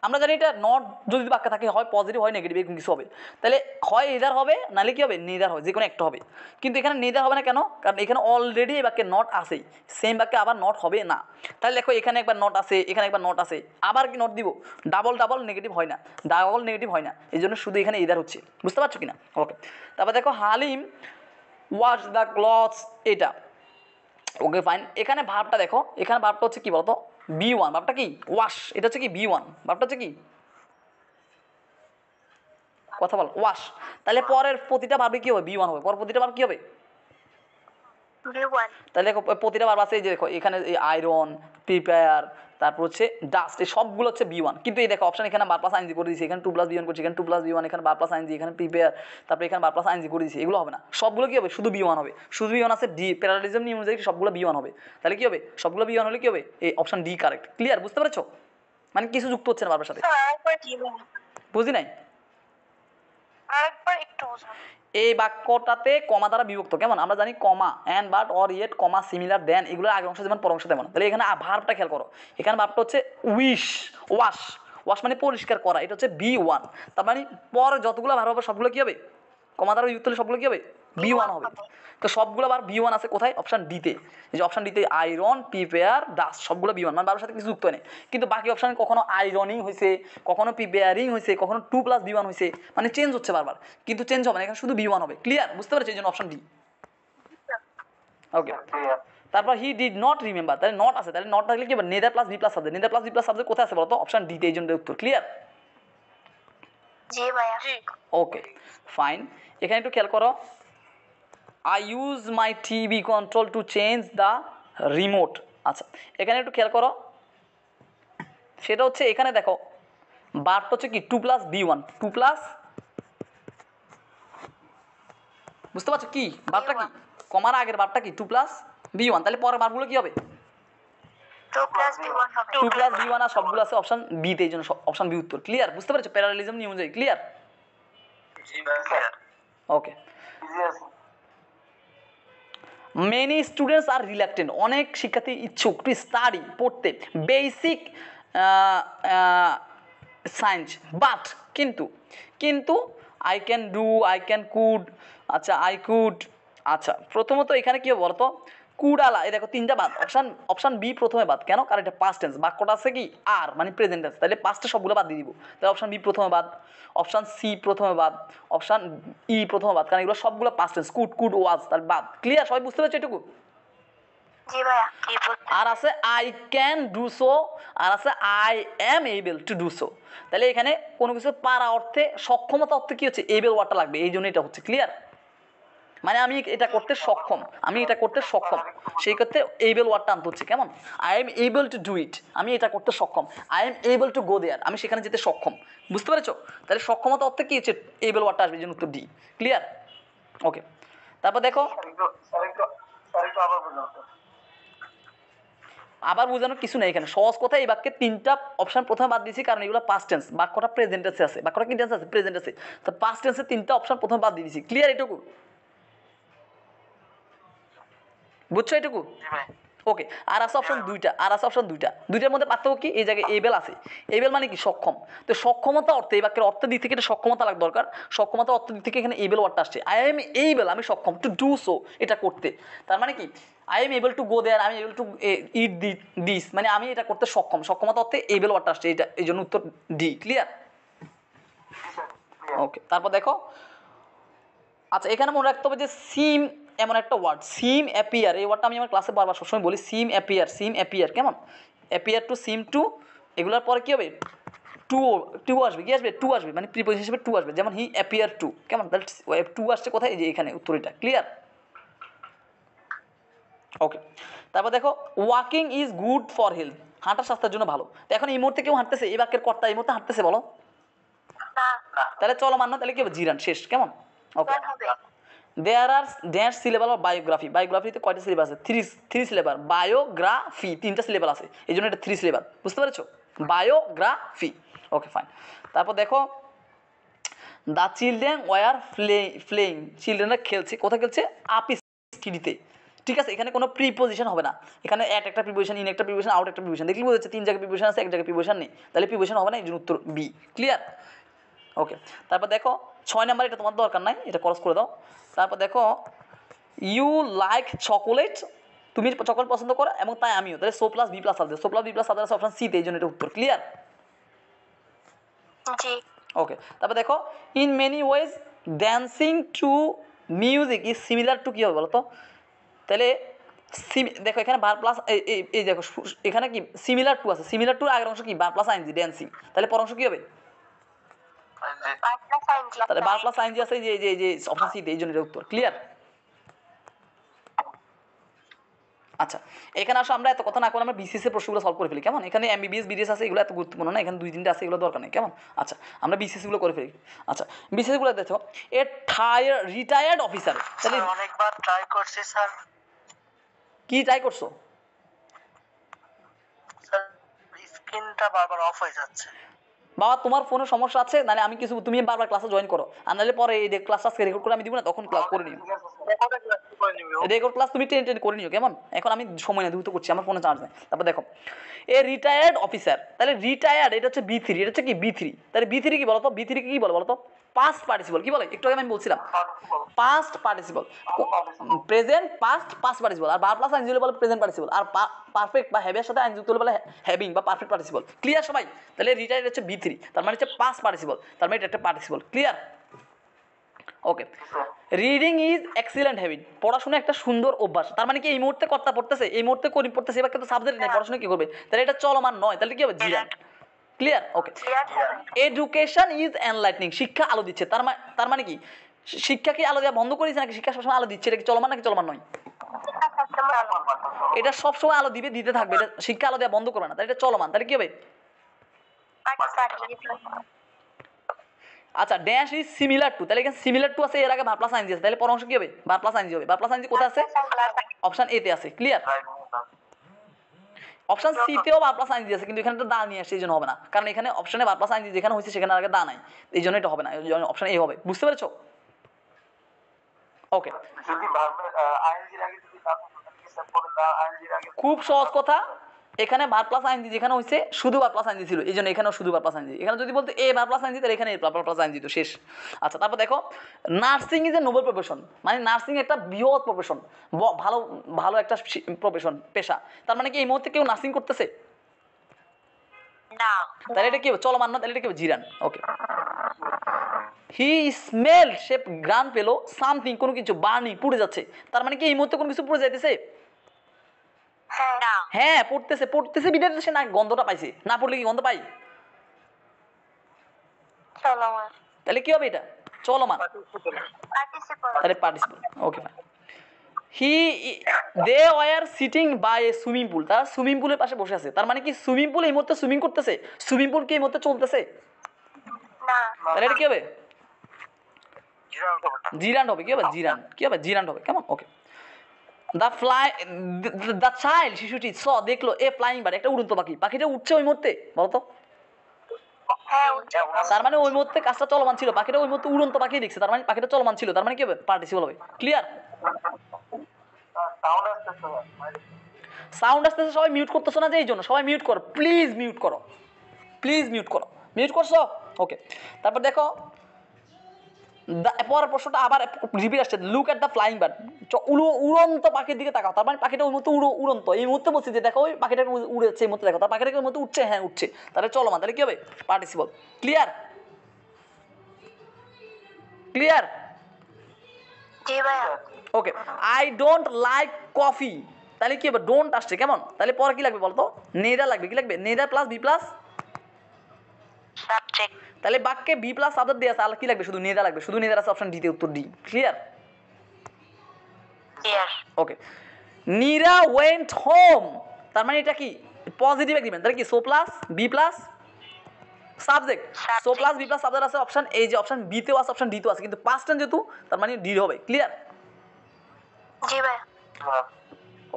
আমরা জানি এটা নট যদি বাক্যে থাকে হয় পজিটিভ হয় নেগেটিভ এরকম কিছু হবে, তাহলে হয় এদার হবে নাহলে কি হবে? নেদার হবে, যে কোনো একটা হবে। কিন্তু এখানে নেদার হবে না কেন? কারণ এখানে অলরেডি এই বাক্যে নট আসেই, সেম বাক্যে আবার নট হবে না। তাহলে দেখো এখানে একবার নট আছে, এখানে একবার নট আছে, আবার কি নট দিব? ডাবল নেগেটিভ হয় না, ডাবল নেগেটিভ হয় না, এই জন্য শুধু এখানে এদার হচ্ছে। বুঝতে পারছো কিনা? ওকে তারপর দেখো হালিম ওয়াশ দ্য ক্লথস, এটা ওকে ফাইন। এখানে ভার্বটা দেখো, এখানে ভার্বটা হচ্ছে কি বলতো? বি ওয়ান, ভার্বটা কি? ওয়াশ, এটা হচ্ছে কি? বি ওয়ান, ভার্বটা হচ্ছে কি? কথা বল, ওয়াশ। তাহলে পরের প্রতিটা ভার্বে কি হবে? বি ওয়ান হবে। পরের প্রতিটা ভার্ব কি হবে? বি1 তাহলে দেখো প্রতিটা ভার্ব আছে, এই যে দেখো এখানে এই আয়রন, প্রিপেয়ার, তারপর হচ্ছে ডাস্ট, এই সবগুলো হচ্ছে বি ওয়ান। কিন্তু এই দেখো অপশন এখানে বার প্লাস আইনজি করে দিয়েছি, এখানে টু প্লাস বি ওয়ান করছি, এখানে টু প্লাস বি ওয়ান, এখানে বার প্লাস আইনজি, এখানে প্রিপেয়ার, তারপরে এখানে বার প্লাস আইনজি করে দিয়েছি, এগুলো হবে না। সবগুলো কি হবে? শুধু বি ওয়ান হবে। শুধু বি ওয়ান আছে, ডি প্যারালিজম নিয়ম অনুযায়ী সবগুলো বি ওয়ান হবে। তাহলে কি হবে? সবগুলো বি ওয়ান হলে কি হবে? এই অপশন ডি কারেক্ট। ক্লিয়ার? বুঝতে পেরেছো? মানে কিছু যুক্ত হচ্ছে না ভার্বের সাথে, স্যার আরেকবার কি বলুন? বুঝি নাই? আরেকবার একটু বোঝান। এই বাক্যটাতে কমা দ্বারা বিভক্ত, কেমন আমরা জানি comma and but or yet comma similar then, এগুলো আগের অংশ যেমন পর অংশ তেমন। তাহলে এখানে ভার্বটা খেয়াল করো, এখানে ভার্বটা হচ্ছে ওয়াশ। ওয়াশ মানে পরিষ্কার করা, এটা হচ্ছে B1। তার মানে পরে যতগুলো ভার্ব হবে সবগুলো কী হবে, কমা দ্বারা বিভক্ত হলে সবগুলো কী হবে, B1 হবে। তো সবগুলো বার B1 আছে কোথায়, অপশান ডিতে। এই যে অপশান ডিতে আয়রন, প্রিপেয়ার, ডাস্ট সবগুলো B1, মানে বারোর সাথে কিছু যুক্ত নেই। কিন্তু বাকি অপশানে কখনো আয়রনিং হয়েছে, কখনো প্রিপেয়ারিং হয়েছে, কখনো 2+B1 হয়েছে, মানে চেঞ্জ হচ্ছে বারবার, কিন্তু চেঞ্জ হবে না, এখানে শুধু B1 হবে। ক্লিয়ার, বুঝতে পেরেছি, এই জন্য অপশান ডি। ওকে, তারপর হি ডিড নট রিমেম্বার, তাহলে নট আছে, তাহলে নট থাকলে কি হবে, neither plus B plus subject, neither plus B plus subject কোথায় আছে বলতো, অপশান ডিতে, এই জন্য উত্তর। ক্লিয়ার, জি ভাইয়া। Okay fine. এখানে একটু খেয়াল করো, I use my TV control to change the remote. আচ্ছা, এখানে একটু খেয়াল করো, সেটা হচ্ছে এখানে দেখো বারটা হচ্ছে কি 2+B1, 2+, বুঝতে পারছো কি বারটা কি, কমার আগের বারটা কি 2+B1, তাহলে পরের বারগুলো কি হবে, 2+B1 হবে। 2+B1, আর সবগুলো আছে অপশান বিতে, এই জন্য অপশান বি উত্তর। ক্লিয়ার, বুঝতে পেরেছো, প্যারালেলিজম নিয়ম অনুযায়ী। ক্লিয়ার, জি ভাই clear. Okay. Many students are reluctant, অনেক শিক্ষার্থী ইচ্ছুক টু স্টাডি, পড়তে বেসিক সায়েন্স, বাট কিন্তু I can do, I can could, আচ্ছা আই কুড। আচ্ছা, প্রথমত এখানে কী হবে বলতো, কুডালা, এই দেখো তিনটা বাদ, অপশান বি প্রথমে বাদ, কেন, কারণ এটা পাস্ট টেন্স, বাক্যটা আছে কি আর মানে প্রেজেন্ট টেন্স, তাহলে পাস্টে সবগুলো বাদ দিয়ে দিব, তাহলে অপশান বি প্রথমে বাদ, অপশান সি প্রথমে বাদ, অপশান ই প্রথমে বাদ, কারণ এগুলো সবগুলো পাস্ট টেন্স, কুড ওয়াজ, তাহলে বাদ। ক্লিয়ার, সবাই বুঝতে পারছো এটুকু। জি ভাইয়া। কি বলতে? আর আছে আই ক্যান ডু সো, আর আছে I am able to do so. তাহলে এখানে কোনো কিছু পারা অর্থে, সক্ষমতা অর্থে কী হচ্ছে, এবল ওয়ার্ডটা লাগবে, এই জন্য এটা হচ্ছে। ক্লিয়ার, মানে আমি এটা করতে সক্ষম, সেই ক্ষেত্রে এবল ওয়ার্ডটা আনতে হচ্ছে, কেমন, I am able to do it, আমি এটা করতে সক্ষম, I am able to go there, আমি সেখানে যেতে সক্ষম। বুঝতে পেরেছো, তাহলে সক্ষমতা অর্থে কী হচ্ছে, এবল ওয়ার্ডটা আসবে, এই জন্য উত্তর ডি। Clear, okay. তারপর দেখো, আবার বোঝানোর কিছু নেই এখানে, সহজ কথা, এই বাক্যে তিনটা অপশন প্রথমে বাদ দিয়েছি, কারণ এগুলো পাস্ট টেন্স, বাক্যটা প্রেজেন্ট টেন্সে আছে, বাক্যটা কি টেন্স আছে, প্রেজেন্ট আছে, তো পাস্ট টেন্সে তিনটা অপশন প্রথমে বাদ দিয়ে দিয়েছি। ক্লিয়ার এটুকু, বুঝছো এটুকু, জি ভাই। ওকে। আর আছে অপশন দুইটা, দুইটার মধ্যে পার্থক্য কি, এই জায়গায় এবল আছে, এবল মানে কি সক্ষম, তো সক্ষমতা অর্থে এই বাক্যের অর্থের দিক থেকে এটা সক্ষমতা লাগ দরকার, সক্ষমতা অর্থের দিক থেকে এখানে এবল ওয়ার্ডটা আসছে, আই এম এবল, আমি সক্ষম, টু ডু সো, এটা করতে, তার মানে কি I am able to go there, আমি এবল টু ইট দিস, মানে আমি এটা করতে সক্ষম, সক্ষমতা অর্থে এবল ওয়ার্ডটা আসছে, এটা এই জন্য উত্তর ডি। Clear, okay. তারপর দেখো, আচ্ছা এখানে মনে রাখতে হবে যে সিম এমন একটা ওয়ার্ড, সিম অ্যাপিয়ার, এই ওয়ার্ডটা আমি আমার ক্লাসে বারবার সবসময় বলি, সিম অ্যাপিয়ার, কেমন, অ্যাপিয়ার টু, সিম টু, এগুলোর পরে কী হবে, টু আসবে, কি আসবে, টু আসবে, মানে প্রিপোজিশন হিসেবে টু আসবে, যেমন হি অ্যাপিয়ার টু, কেমন, তাহলে টু আসছে কোথায়, এই যে এখানে উত্তর এটা। Clear, okay. তারপর দেখো, walking is good for health, হাঁটা স্বাস্থ্যের জন্য ভালো, তো এখন এই মুহূর্তে কেউ হাঁটতেছে, এই বাক্যের কর্তা এই মুহূর্তে হাঁটতেছে, বলো, না। তাহলে চলো মান্য, তাহলে কি হবে, জিরান, শেষ, কেমন, ওকে। কোন হবে? দেয়ার সিলেবাল অফ বায়োগ্রাফিতে কয়টা সিলেবাল আছে, থ্রি সিলেবাল, বায়োগ্রাফি তিনটা সিলেবাল আছে, এই জন্য এটা 3 সিলেবাল, বুঝতে পেরেছো, বায়োগ্রাফি, ওকে ফাইন। তারপর দেখো, দ্য চিলড্রেন ওয়ার প্লেইং, চিলড্রেনরা খেলছে, কোথায় খেলছে, আপ স্কিডিতে, ঠিক আছে, এখানে কোনো প্রিপোজিশন হবে না, এখানে অ্যাট একটা প্রিপোজিশন, ইন একটা প্রিপোজিশন, আউট একটা প্রিপোজিশন, দেখলি বোঝা যাচ্ছে 3 জায়গায় প্রিপোজিশন আছে, 1 জায়গায় প্রিপোজিশন নেই, তাহলে প্রিপোজিশন হবে না, এই জন্য উত্তর বি। Clear, okay. তারপর দেখো 6 নাম্বার, এটা তোমার দরকার নাই, এটা ক্রস করে দাও। তারপর দেখো, ইউ লাইক চকোলেট, তুমি চকোলেট পছন্দ করো, এবং তাই আমিও, তাহলে so plus B plus subject, so plus B plus subject option সিতে, এই জন্য এটা উত্তর। ক্লিয়ার, জি। ওকে। তারপর দেখো, in many ways dancing to music is similar to, কী হবে বলো তো, তাহলে দেখো এখানে বার প্লাস এই দেখো এখানে কি সিমিলার টু আছে, সিমিলার টু আগের অংশ কি বার প্লাস আইনজি ড্যান্সিং, তাহলে পর অংশ কী হবে, তাহলে বার প্লাস আইনজি আছে, যে অপশন সিতে, এই জন্য এটা উত্তর। ক্লিয়ার, আচ্ছা এখানে আসো, আমরা এত কথা না করে আমরা বিসিএস এর প্রশ্নগুলো সলভ করে ফেলি, কেমন, এখানে এমবিবিএস বিডিএস আছে, এগুলো এত গুরুত্বপূর্ণ না, এখানে 2-3টা আছে, এগুলো দরকার নেই, কেমন। আচ্ছা আমরা বিসিএসগুলো করে ফেলি। আচ্ছা বিসিএসগুলো দেখো, এ রিটায়ার্ড অফিসার, তাহলে অনেকবার ট্রাই করছি স্যার, কি ট্রাই করছো, স্যার স্ক্রিনটা বারবার অফ হয়ে যাচ্ছে। বাবা তোমার ফোনে সমস্যা আছে, নাহলে আমি কিছু, তুমি বারবার ক্লাসে জয়েন করো, আর নাহলে পরে এই ক্লাসটা আজকে রেকর্ড করে আমি দিব না, তখন ক্লাস করে নিও। রেকর্ড ক্লাস তুমি টেন করে নিও কেমন। এখন আমি সময় না দ্রুত করছি, আমার ফোনে চার্জ নেই। তারপর দেখো এ রিটায়ার্ড অফিসার, তাহলে রিটায়ার্ড এটা হচ্ছে B3, এটা হচ্ছে কি B3, তাহলে B3 কি বলো তো, B3 কি বলে বলো তো, পাস্ট পার্টিসিপল কি বলে, একটু আগে আমি বলছিলাম past participle, present past past participle, আর ভার্ব প্লাস আইনজি হলে বলে প্রেজেন্ট পার্টিসিপল, আর পারফেক্ট বা হ্যাভের সাথে আইনযুক্ত হলে বলে হ্যাভিং বা পারফেক্ট পার্টিসিপল। ক্লিয়ার সবাই? তাহলে রিটায়ার্ড হচ্ছে B3, তার মানে হচ্ছে পাস্ট পার্টিসিপল, তার মানে এটা একটা participle. Clear? Okay. Reading is excellent habit, পড়াশোনা একটা সুন্দর অভ্যাস, তার মানে কি এই মুহূর্তে কর্তা পড়তেছে, এই মুহূর্তে করিম পড়তেছে, এবার কিন্তু সাবজেক্ট নেই, পড়াশোনা কি করবে, তাহলে এটা চলমান নয়, তাহলে কি হবে, জিরান। ক্লিয়ার? ওকে। এডুকেশন ইজ এনলাইটনিং, শিক্ষা আলো দিচ্ছে, তার মানে কি শিক্ষা কি আলো দেওয়া বন্ধ করেছে নাকি শিক্ষা সবসময় আলো দিচ্ছে, এটা কি চলমান নাকি চলমান নয়? এটা সবসময় আলো দিবে, দিতে থাকবে, এটা শিক্ষা আলো দেওয়া বন্ধ করবে না, তাহলে এটা চলমান, তাহলে কি হবে? আচ্ছা, ড্যাশ ইজ সিমিলার টু, তাহলে এখানে সিমিলার টু আছে, এর আগে ভার্ব প্লাস আইনজি আছে, তাহলে পর অংশ কি হবে, ভার্ব প্লাস আইনজি হবে। ভার্ব প্লাস আইনজি কোথায় আছে? অপশন এ তে আছে। ক্লিয়ার? অপশন সি তেও ভার্ব প্লাস আইনজি আছে, কিন্তু এখানে তো দা নিয়ে আসছে, এই জন্য হবে না, কারণ এখানে অপশনে ভার্ব প্লাস আইনজি যেখানে হয়েছে সেখানে আগে দা নাই, এই জন্য এটা হবে না, এই জন্য অপশন এ হবে। বুঝতে পেরেছো? ওকে, যদি ভার্বের আইএনজির আগে যদি খুব সহজ কথা, এখানে ভার্ব প্লাস আইনজি যেখানে হয়েছে শুধু ভার্ব প্লাস আইনজি ছিল, এই জন্য এখানেও শুধু ভার্ব প্লাস আইনজি, এখানে যদি বলতে এ ভার্ব প্লাস আইনজি তাহলে এখানে এ ভার্ব প্লাস আইনজি, তো শেষ। আচ্ছা, তারপর দেখো nursing is a noble profession, মানে নার্সিং একটা বৃহৎ প্রফেশন, ভালো ভালো একটা প্রফেশন, পেশা, তার মানে কি এই মুহূর্তে কেউ নার্সিং করতেছে? না। তাহলে এটা কি হবে, চলমান না, তাহলে এটা কি হবে, জিরান। ওকে। হি স্মেল, সে গ্রান পেলো সামথিং, কোনো কিছু বার্নিং, পুড়ে যাচ্ছে, তার মানে কি এই মুহূর্তে কোনো কিছু পুড়ে যাইতেছে? না। হ্যাঁ, পড়তেছে, পড়তেছে বিদায় সে না গন্ধটা পাইছে, না পড়লে কি গন্ধ পাই? চলমান। তাহলে কি হবে, এটা চলমান, পার্টিসিপল। তাহলে participle. Okay, they were sitting by a swimming pool, তারা সুইমিং পুলের পাশে বসে আছে, তার মানে কি সুইমিং পুল এই মুহূর্তে সুইমিং করতেছে, সুইমিং পুল কি এই মুহূর্তে চলতেছে? না। তাহলে এটা কি হবে, জিরান্ড হবে। কি হবে, জিরান্ড, কি হবে, জিরান্ড হবে। কেমন? ওকে। দ্য চাইল্ড, শিশুটি স দেখলো এ ফ্লাইং বার্ড, একটা উড়ন্ত পাখি, পাখিটা উঠছে ওই মুহূর্তে, বলতো? হ্যাঁ, তার মানে ওই মুহূর্তে কাজটা চলমান ছিল, পাখিটা ওই মুহূর্তে উড়ন্ত পাখি দেখছে, তার মানে পাখিটা চলমান ছিল, তার মানে কি হবে, পার্টিসিপল হবে। ক্লিয়ার? সাউন্ড আসতেছে, সবাই মিউট করতেছো না যে, এই জন্য সবাই মিউট করো প্লিজ, মিউট করো প্লিজ, মিউট করো। মিউট করছো? ওকে। তারপর দেখো পরের প্রশ্নটা আবার রিপিট আসছে, look at the flying bird, উড়ন্ত পাখির দিকে তাকাও, তার মানে পাখিটা ওই মুহূর্তে উড়ন্ত, এই মুহূর্তে বলছি যে দেখো ওই পাখিটাকে উড়েছে, এই মুহূর্তে দেখো, তার পাখিটাকে ওই মুহূর্তে উঠছে, হ্যাঁ উঠছে, তাহলে চলমান, তাহলে কি হবে, পার্টিসিপল। ক্লিয়ার? ক্লিয়ার? জি ভাইয়া। ওকে। আই ডোন্ট লাইক কফি, তাহলে কি হবে, ডোন্ট আসছে, কেমন, তাহলে পরে কি লাগবে বলতো, নেদার লাগবে, কি লাগবে, neither plus B plus subject. তাহলে বাক্যে বি প্লাস সাবজেক্ট দিয়ে আছে, আর কি লাগবে, শুধু নেদার লাগবে, শুধু নেদার আছে, অপশন ডিতে, উত্তর D. Clear? Clear. Okay. Neera went home, তার মানে এটা কি পজিটিভ এগ্রিমেন্ট, তাহলে কি so plus B plus subject, so plus B plus subject আছে অপশন এই যে অপশন বি তেও আছে, অপশন ডি তেও আছে, কিন্তু পাস্ট টেন্স যেহেতু তার মানে ডি হবে। ক্লিয়ার? জি ভাইয়া।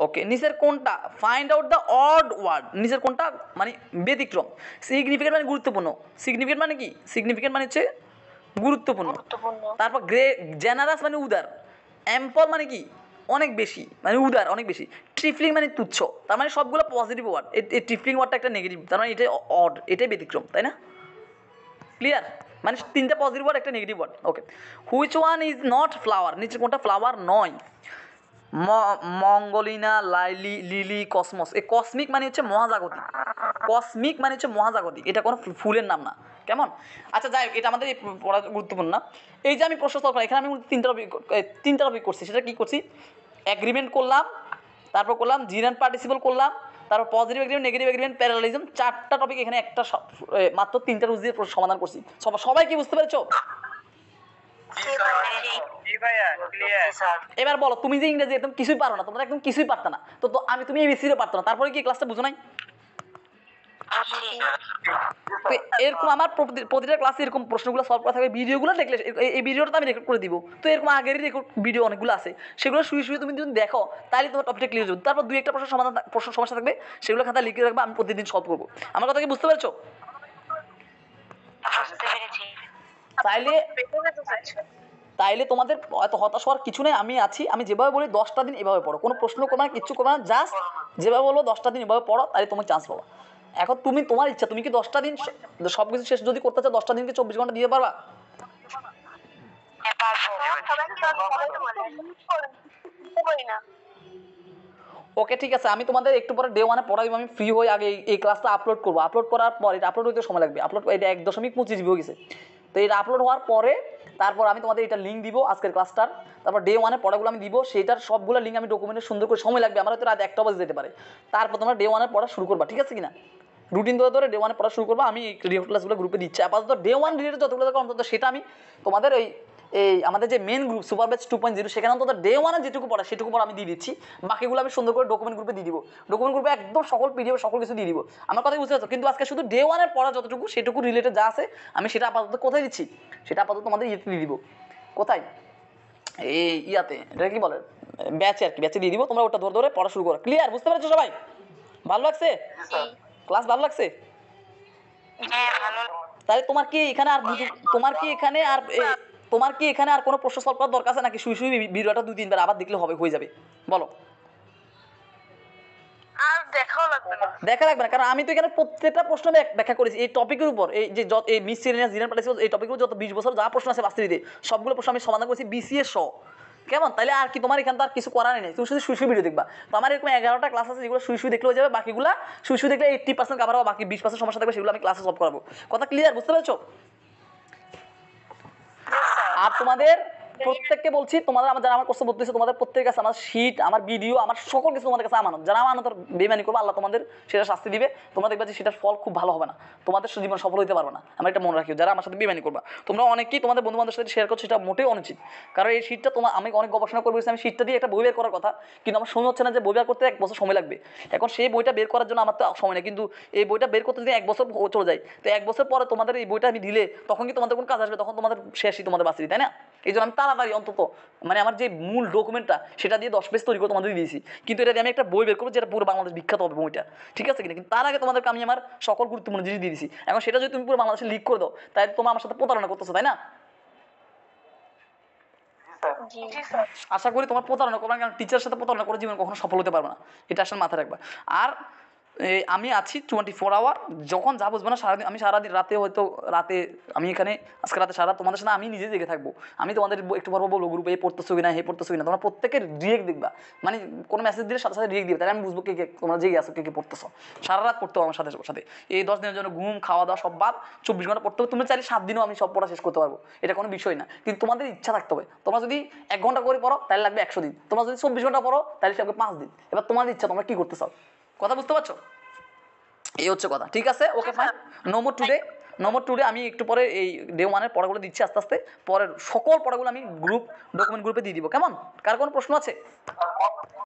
ওকে। নিচের কোনটা, find out the odd word, নিচের কোনটা মানে ব্যতিক্রম, সিগনিফিকেন্ট মানে গুরুত্বপূর্ণ, সিগনিফিকেন্ট মানে কি, সিগনিফিকেন্ট মানে হচ্ছে গুরুত্বপূর্ণ, তারপর জেনারাস মানে উদার, অ্যাম্পল মানে কি অনেক বেশি, মানে উদার অনেক বেশি, ট্রিফলিং মানে তুচ্ছ, তার মানে সবগুলো পজিটিভ ওয়ার্ড, এই ট্রিফলিং ওয়ার্ডটা একটা নেগেটিভ, তার মানে এটাই অড, এটাই ব্যতিক্রম, তাই না? ক্লিয়ার? মানে তিনটা পজিটিভ ওয়ার্ড, একটা negative word. Okay. Which one is not flower, নিচের কোনটা ফ্লাওয়ার নয়, মঙ্গলিনা, লাইলি, লিলি, কসমস, এই কসমিক মানে হচ্ছে মহাজাগতিক, কসমিক মানে হচ্ছে মহাজাগতিক, এটা কোনো ফুলের নাম না। কেমন? আচ্ছা যাই হোক, এটা আমাদের পড়া গুরুত্বপূর্ণ না। এই যে আমি প্রশ্ন সলভ করি, এখানে আমি তিনটা টপিক করছি, সেটা কি করছি, অ্যাগ্রিমেন্ট করলাম, তারপর করলাম জিরান পার্টিসিপল করলাম, তারপর positive agreement, negative agreement, parallelism, চারটা টপিক এখানে একটা মাত্র তিনটা রুজ দিয়ে সমাধান করছি। সবাই কি বুঝতে পেরেছো? এবার বলো, তুমি যে ইংরেজি একদম কিছুই পারো না, তোমরা একদম কিছুই পারতো না, তো তুমি এবিসিও পারতো না, তারপরে কি ক্লাসটা বুঝো নাই? তো এরকম আমার প্রতিটা ক্লাসে এরকম প্রশ্নগুলো সলভ করা থাকবে, ভিডিওগুলো দেখলে এই ভিডিওটা আমি রেকর্ড করে দিব, তো এরকম আগেরই রেকর্ড ভিডিও অনেকগুলো আছে, সেগুলো শুয়ে তুমি যদি দেখো তাহলে তোমার টপিকটা ক্লিয়ার হবে। তারপর দুই একটা প্রশ্ন সমস্যা থাকবে, সেগুলো খাতা লিখে রাখবে, আমি প্রতিদিন সলভ করবো। আমার কথা কি বুঝতে পেরেছো? বুঝতে পেরেছি। তাইলে বেঁধে যেতে চাইছেন। তাইলে তোমাদের এত হতাশ হওয়ার কিছু নেই, আমি আছি। আমি যেভাবে বলি 10টা দিন এভাবে পড়ো, কোনো প্রশ্ন করবে না, কিচ্ছু করবে না, জাস্ট যেভাবে বলবো 10টা দিন এভাবে পড়ো, তাহলে তুমি চান্স পাবা। এখন তুমি তোমার ইচ্ছা, তুমি কি 10টা দিন সব কিছু শেষ যদি করতে চাও 10টা দিনকে 24 ঘন্টা দিয়ে পারবা? হ্যাঁ পারবো। সবাইকে বলে করি না। ওকে ঠিক আছে, আমি তোমাদের একটু পরে ডে 1-এ পড়াইব। আমি ফ্রি হয়ে আগে এই ক্লাসটা আপলোড করবো। আপলোড করার পর এটা আপলোড হতে সময় লাগবে। আপলোড এটা 1.25 জিবি হয়ে গেছে। তো এটা আপলোড হওয়ার পরে তারপর আমি তোমাদের এটা লিঙ্ক দিব আজকের ক্লাসটার। তারপর ডে 1-এ পড়াগুলো আমি দিব, সেটার সবগুলো লিঙ্ক আমি ডকুমেন্টে সুন্দর করে, সময় লাগবে আমার হয়তো রাত 1টা বাজে যেতে পারে। তারপর তোমরা ডে 1-এ পড়া শুরু করবা, ঠিক আছে কিনা? রুটিন ধরে ধরে ডে 1-এ পড়া শুরু করবা। আমি রিলেটেড ক্লাসগুলো গ্রুপে দিচ্ছি। আপাতত ডে 1 রিলেটেড যতগুলো থাকে অন্তত সেটা আমি তোমাদের এই আমাদের যে মেন গ্রুপ সুপার ব্যাচ 2.0 সেখানে অন্তত ডে 1-এ যেটুকু পড়া সেটুকু পড়া আমি দিয়ে দিচ্ছি। বাকিগুলো আমি সুন্দর করে ডকুমেন্ট গ্রুপে দিয়ে দিব। ডকুমেন্ট গ্রুপে একদম সকল পিডিএফ সকল কিছু দিয়ে দিব। আমার কথা বুঝতে পারছো? কিন্তু আজকে শুধু ডে 1-এর পড়া যতটুকু সেটুকু রিলেটেড যা আছে আমি সেটা আপাতত কোথায় দিচ্ছি, সেটা আপাতত তোমাদের ইয়েতে দিয়ে দিব। কোথায়? এই ইয়াতে, এটা কি বলে, ব্যাচে আর কি, ব্যাচে দিয়ে দিব। তোমরা ওটা ধরে ধরে পড়া শুরু করো। ক্লিয়ার? বুঝতে পেরেছো সবাই? ভালো লাগছে? ক্লাস ভালো লাগছে? হ্যাঁ ভালো। তাহলে তোমার কি এখানে আর তোমার কি এখানে আর কোনো প্রশ্ন সলভ করার দরকার আছে নাকি শুই শুই ভিডিওটা 2-3 বার আবার দেখলে হবে, হয়ে যাবে? বলো। আর দেখাও লাগবে না। দেখা লাগবে না, কারণ আমি তো এখানে প্রত্যেকটা প্রশ্ন ব্যাখ্যা করেছি এই টপিকের উপর। এই যে এই মিস সিরিয়াস জিরান পার্টিসিপেট এই টপিকের উপর যত 20 বছর যা প্রশ্ন আছে বাস্তবিতে সবগুলো প্রশ্ন আমি সমাধান করেছি বিসিএস সহ। কেমন? তাহলে আর কি তোমার এখানে তো আর কিছু করার নেই, তুমি শুধু শুই ভিডিও দেখবা। তো আমার এরকম 11টা ক্লাস আছে যেগুলো শুই দেখলে হয়ে যাবে। বাকিগুলো শুই দেখলে 80% কাভার হবে, বাকি 20% সমস্যা থাকবে, সেগুলো আমি ক্লাসে সলভ করাবো। কথা ক্লিয়ার? বুঝতে পেরেছো? আর তোমাদের প্রত্যেককে বলছি, তোমাদের যারা আমার কোর্সে ভর্তি হয়েছে তোমাদের প্রত্যেকের কাছে আমার শীট, আমার ভিডিও, আমার সকল কিছু তোমাদের কাছে আমানত। যারা আমানতের বেমানি করবে আল্লাহ তোমাদের সেটা শাস্তি দিবে। তোমরা দেখবে যে সেটার ফল খুব ভালো হবে না, তোমাদের জীবন সফল হতে পারবে না। আমরা এটা মনে রাখিও, যারা আমার সাথে বেমানি করবা। তোমরা অনেকেই তোমাদের বন্ধু বান্ধবের সাথে শেয়ার করছো, সেটা মোটেই অনুচিত। কারণ এই শীটটা আমি অনেক গবেষণা করে বলছি, আমি শীটটা দিয়ে একটা বই বের করার কথা, কিন্তু আমার সময় হচ্ছে না। যে বই বের করতে 1 বছর সময় লাগবে। এখন সেই বইটা বের করার জন্য আমার তো সময় নেই, কিন্তু এই বইটা বের করতে যদি 1 বছর চলে যায়, তো 1 বছর পরে তোমাদের এই বইটা আমি দিলে তখন কি তোমাদের কোন কাজ আসবে? তখন তোমাদের শেষই তোমাদের বাঁচি, তাই না? এই জন্য আমি তাড়াতাড়ি অন্তত মানে আমার যে মূল ডকুমেন্টটা সেটা দিয়ে 10 পেজ তৈরি করে তোমাদের দিয়েছি। কিন্তু এটা দিয়ে আমি একটা বই বের করবো যেটা পুরো বাংলাদেশ বিখ্যাত হবে বইটা, ঠিক আছে কিনা? কিন্তু তার আগে তোমাদেরকে আমি আমার সকল গুরুত্বপূর্ণ জিনিস দিয়ে দিয়েছি। এখন সেটা যদি তুমি পুরো বাংলাদেশে লিক করে দাও, তাই তোমরা আমার সাথে প্রতারণা করতেছো, তাই না? জি স্যার। আশা করি তোমার প্রতারণা করবে না, কারণ টিচারের সাথে প্রতারণা করে জীবনে কখনো সফল হতে পারবে না, এটা আসলে মাথায় রাখবা। আর আমি আছি 24 আওয়ার, যখন যা বুঝবো না সারাদিন, আমি সারাদিন রাতে হয়তো আমি এখানে আজকে রাতে সারা তোমাদের সাথে আমি নিজে জেগে থাকবো। আমি তোমাদের একটু পর বলবো গ্রুপে এই পড়তেছো কিনা, হে পড়তেছো কিনা, তোমরা প্রত্যেকের রিয়েক্ট দেখবা। মানে কোনো মেসেজ দিলে সাথে সাথে রিয়েক্ট দিবে, তাহলে আমি বুঝবো কে তোমরা জেগে আসো, কে পড়তেছো। সারা রাত পড়তে হবে আমার সাথে সাথে। এই 10 দিনের জন্য ঘুম খাওয়া দাওয়া সব বাদ, 24 ঘন্টা পড়তে হবে। তুমি চাইলে 7 দিনও আমি সব পড়া শেষ করতে পারবো, এটা কোনো বিষয় না। কিন্তু তোমাদের ইচ্ছা থাকতে হবে। তোমরা যদি 1 ঘন্টা করে পড়ো তাহলে লাগবে 100 দিন, তোমরা যদি 24 ঘন্টা পড়ো তাহলে লাগবে 5 দিন। এবার তোমাদের ইচ্ছা, তোমরা কি করতে চাও। কথা বুঝতে পারছো? এই হচ্ছে কথা, ঠিক আছে? Okay fine, no more today. আমি একটু পরে এই ডে 1-এর পড়াগুলো দিচ্ছি আস্তে আস্তে। পরের সকল পড়াগুলো আমি ডকুমেন্ট গ্রুপে দিয়ে দিব, কেমন? কার কোনো প্রশ্ন আছে?